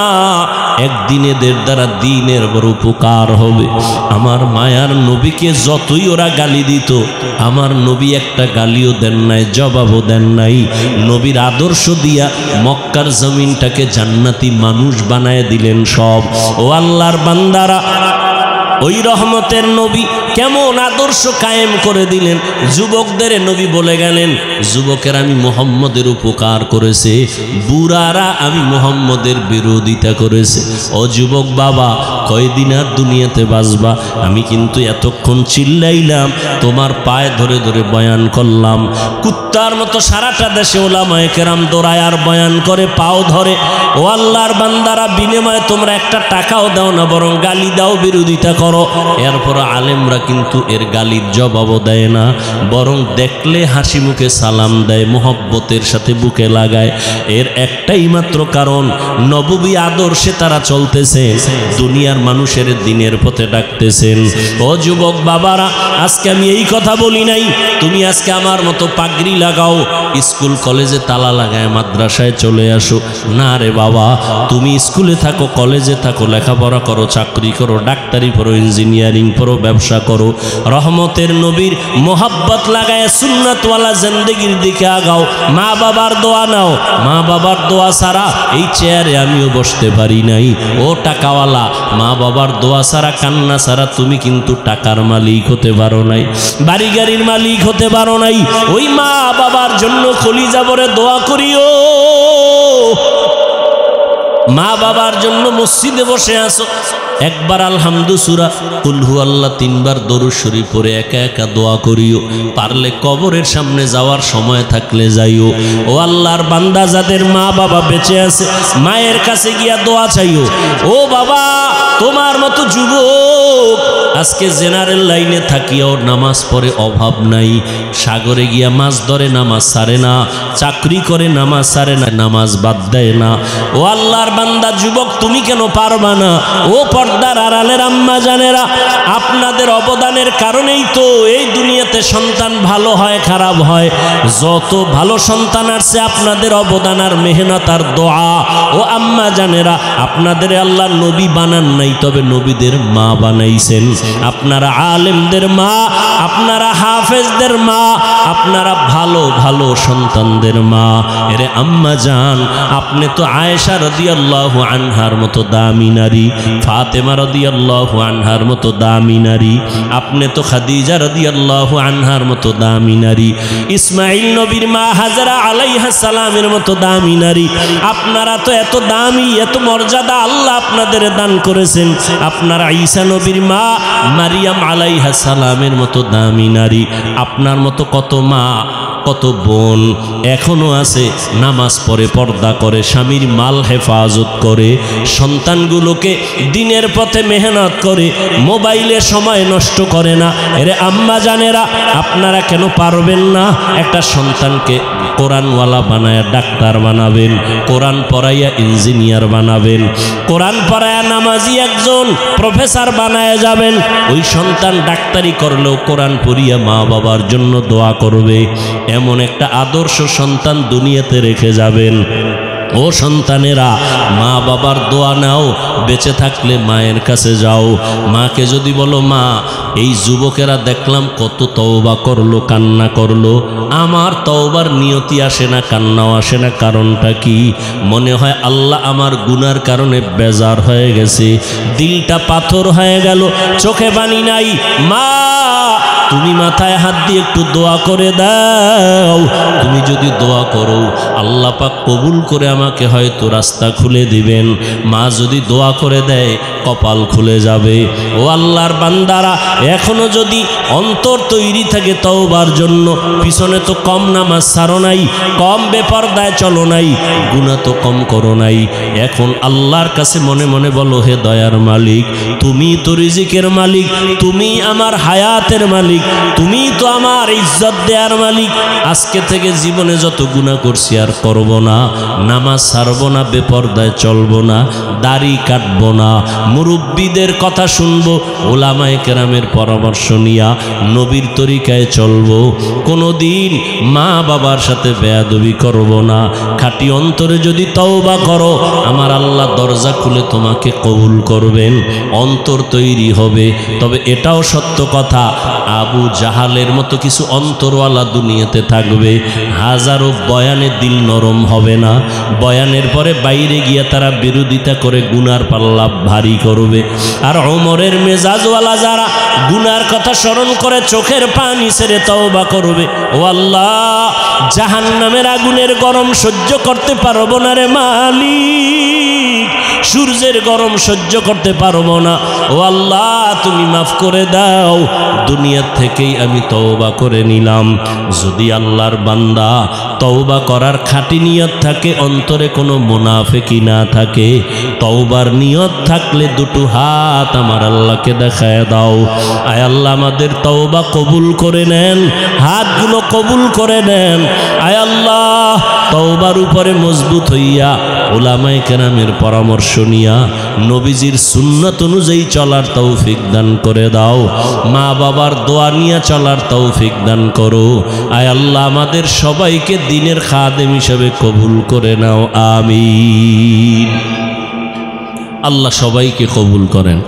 A: একদিন এদের দ্বারা দিনের বড় উপকার হবে। আমার মায়ার নবীকে যতই ওরা গালি দিত, আমার নবী একটা গালিও দেন নাই, জবাবও দেন নাই। নবীর আদর্শ দিয়া মক্কার জমিনটাকে জান্নাতি মানুষ বানায় দিলেন সব। ও আল্লাহর বান্দারা, ওই রহমতের নবী কেমন আদর্শ কায়েম করে দিলেন। যুবকদের নবী বলে গেলেন, যুবকের আমি মুহাম্মদের উপকার করেছে, বুড়ারা আমি মুহাম্মদের বিরোধিতা করেছে। ও যুবক বাবা, কয়দিন আর দুনিয়াতে বাঁচবা? আমি কিন্তু এতক্ষণ চিল্লাইলাম, তোমার পায়ে ধরে ধরে বয়ান করলাম। কুত্তার মতো সারাটা দেশে ওলামায়ে কেরাম দৌড়ায় আর বয়ান করে, পাও ধরে। ও আল্লাহর বান্দারা, বিনিময়ে তোমরা একটা টাকাও দাও না, বরং গালি দাও, বিরোধিতা করো। এরপর আলেমরা কিন্তু এর গালির জবাবও দেয় না, বরং দেখলে হাসি মুখে সালাম দেয়, মোহব্বতের সাথে বুকে লাগায়। এর একটাই মাত্র কারণ, নববী আদর্শে তারা চলতেছে, দুনিয়ার মানুষের দিনের পথে ডাকতেছেন। ও যুবক বাবারা, আজকে আমি এই কথা বলি নাই তুমি আজকে আমার মতো পাগড়ি লাগাও, স্কুল কলেজে তালা লাগায় মাদ্রাসায় চলে আসো। না রে বাবা, তুমি স্কুলে থাকো, কলেজে থাকো, লেখাপড়া করো, চাকরি করো, ডাক্তারি পড়ো, ইঞ্জিনিয়ারিং পড়ো, ব্যবসা করো, রহমতের নবীর মোহাব্বত লাগায় সুন্নাতওয়ালা জিন্দেগির দিকে আগাও। মা বাবার দোয়া নাও, মা বাবার দোয়া ছাড়া এই চেয়ারে আমিও বসতে পারি নাই। ও টাকাওয়ালা, মা বাবার দোয়া ছাড়া, কান্না ছাড়া তুমি কিন্তু টাকার মালিক হতে পারো নাই, বাড়ি গাড়ির মালিক হতে পারো নাই। ওই মা বাবার জন্য কলিজা ভরে দোয়া করিও। মা বাবার জন্য মসজিদে বসে আসো, একবার আলহামদু সূরা কুল হুয়াল্লাহ 3 বার দরুদ শরীফ পড়ে একা একা দোয়া করিও। পারলে কবরের সামনে যাওয়ার সময় থাকলে যাইও। ও আল্লাহর বান্দা, যাদের মা বাবা বেঁচে আছে, মায়ের কাছে গিয়া দোয়া চাইও। ও বাবা, তোমার মতো যুবক আজকে জেনারেল লাইনে থাকিও নামাজ পড়ে অভাব নাই, সাগরে গিয়া মাছ ধরে নামাজ ছাড়ে না, চাকরি করে নামাজ ছাড়ে না, নামাজ বাদ দেয় না। ও আল্লাহর বান্দা যুবক, তুমি কেন পারবা না? ও পর্দার আড়ালের আম্মা জানেরা, আপনাদের অবদানের কারণেই তো এই দুনিয়াতে সন্তান ভালো হয়, খারাপ হয়। যত ভালো সন্তান আসছে আপনাদের অবদান আর মেহনত আর দোয়া। ও আম্মা জানেরা, আপনাদের আল্লাহ নবী বানান নাই, তবে নবীদের মা বানাইছেন। আপনারা আলেমদের মা, আপনারা হাফেজদের মা, আপনারা ভালো ভালো সন্তানদের মা। এরে আম্মা জান, আপনি তো আয়েশা রাদিয়াল্লাহু আনহার মতো দামি নারী, ফাতেমা রাদিয়াল্লাহু আনহার মতো দামি নারী, আপনি তো খাদিজা রাদিয়াল্লাহু আনহার মতো দামি নারী, ইসমাইল নবীর মা হাজরা আলাইহিস সালামের মতো দামি নারী। আপনারা তো এত দামি, এত মর্যাদা আল্লাহ আপনাদের দান করেছেন। আপনারা ঈসা নবীর মা মারিয়াম আলাইহিস সালামের মতো দামি নারী। আপনার মতো কত মা, কত বোন এখনো আছে, নামাজ পড়ে, পর্দা করে, স্বামীর মাল হেফাজত করে, সন্তানগুলোকে দিনের পথে মেহনত করে, মোবাইলে সময় নষ্ট করে না। এরে আম্মা জানেরা, আপনারা কেন পারবেন না? একটা সন্তানকে কোরআনওয়ালা বানায়া ডাক্তার বানাবেন, কোরআন পড়াইয়া ইঞ্জিনিয়ার বানাবেন, কোরআন পড়াইয়া নামাজি একজন প্রফেসর বানায়া যাবেন। ওই সন্তান ডাক্তারি করলেও কোরআন পড়িয়া মা বাবার জন্য দোয়া করবে। এমন একটা আদর্শ সন্তান দুনিয়াতে রেখে যাবেন। ও সন্তানেরা, মা বাবার দোয়া নাও, বেঁচে থাকলে মায়ের কাছে যাও। মাকে যদি বলো, মা এই যুবকেরা দেখলাম কত তওবা করলো, কান্না করলো, আমার তওবার নিয়তি আসে না, কান্নাও আসে না, কারণটা কি? মনে হয় আল্লাহ আমার গুনার কারণে বেজার হয়ে গেছে, দিলটা পাথর হয়ে গেল, চোখে পানি নাই। মা, তুমি মাথায় হাত দিয়ে একটু দোয়া করে দাও। তুমি যদি দোয়া করো, আল্লাহ পাক কবুল করে আমাকে হয়তো রাস্তা খুলে দিবেন। মা যদি দোয়া করে দেয়, কপাল খুলে যাবে। ও আল্লাহর বান্দারা, এখনো যদি অন্তর তৈরি থাকে তওবার জন্য, পিছনে তো কম নামাজ ছাড়ো নাই, কম বেপরদায় চলো নাই, গুনাহ তো কম করো নাই। এখন আল্লাহর কাছে মনে মনে বলো, হে দয়ার মালিক, তুমি তো রিজিকের মালিক, তুমি আমার হায়াতের মালিক, তুমি তো আমার ইজ্জত দেওয়ার মালিক। আজকে থেকে জীবনে যত গুনাহ করছি আর করব না, নামাজ ছাড়বো না, বেপরদায় চলবো না, দাড়ি কাটবো না, মুরব্বীদের কথা শুনবো, ওলামায়ে কেরামের পরামর্শ নিয়া নবীর তরিকায় চলবো। কোনো দিন মা বাবার সাথে বেয়াদবি করব না। খাঁটি অন্তরে যদি তওবা করো, আমার আল্লাহ দরজা খুলে তোমাকে কবুল করবেন, অন্তর তৈরি হবে। তবে এটাও সত্য কথা, আবু জাহালের মতো কিছু অন্তরওয়ালা দুনিয়াতে থাকবে, হাজারো বয়ানে দিল নরম হবে না, বয়ানের পরে বাইরে গিয়ে তারা বিরোধিতা করে গুনার পাল্লা ভারী করবে। আর ওমরের মেজাজওয়ালা যারা গুনার কথা স্মরণ করে চোখের পানি ছেড়ে তওবা করবে, ও আল্লাহ জাহান্নামের আগুনের গরম সহ্য করতে পারবো না রে মালিক, সূর্যের গরম সহ্য করতে পারবো না, ও আল্লাহ তুমি মাফ করে দাও, দুনিয়া থেকেই আমি তওবা করে নিলাম। যদি আল্লাহর বান্দা তওবা করার খাঁটি নিয়ত থাকে, অন্তরে কোনো মুনাফিকি না থাকে, তওবার নিয়ত থাকলে দুটো হাত আমার আল্লাহকে দেখায় দাও। আয় আল্লাহ আমাদের তওবা কবুল করে নেন, হাতগুলো কবুল করে নেন। আয় আল্লাহ তওবার উপরে মজবুত হইয়া ওলামায়ে কেরামের পরামর্শ নিয়া নবীজির সুন্নাত অনুযায়ী চলার তৌফিক দান করে দাও। মা বাবার দোয়া নিয়ে চলার তৌফিক দান করো। আয় আল্লাহ আমাদের সবাইকে দ্বীনের খাদেম হিসেবে কবুল করে নাও, আমিন। আল্লাহ সবাইকে কবুল করেন।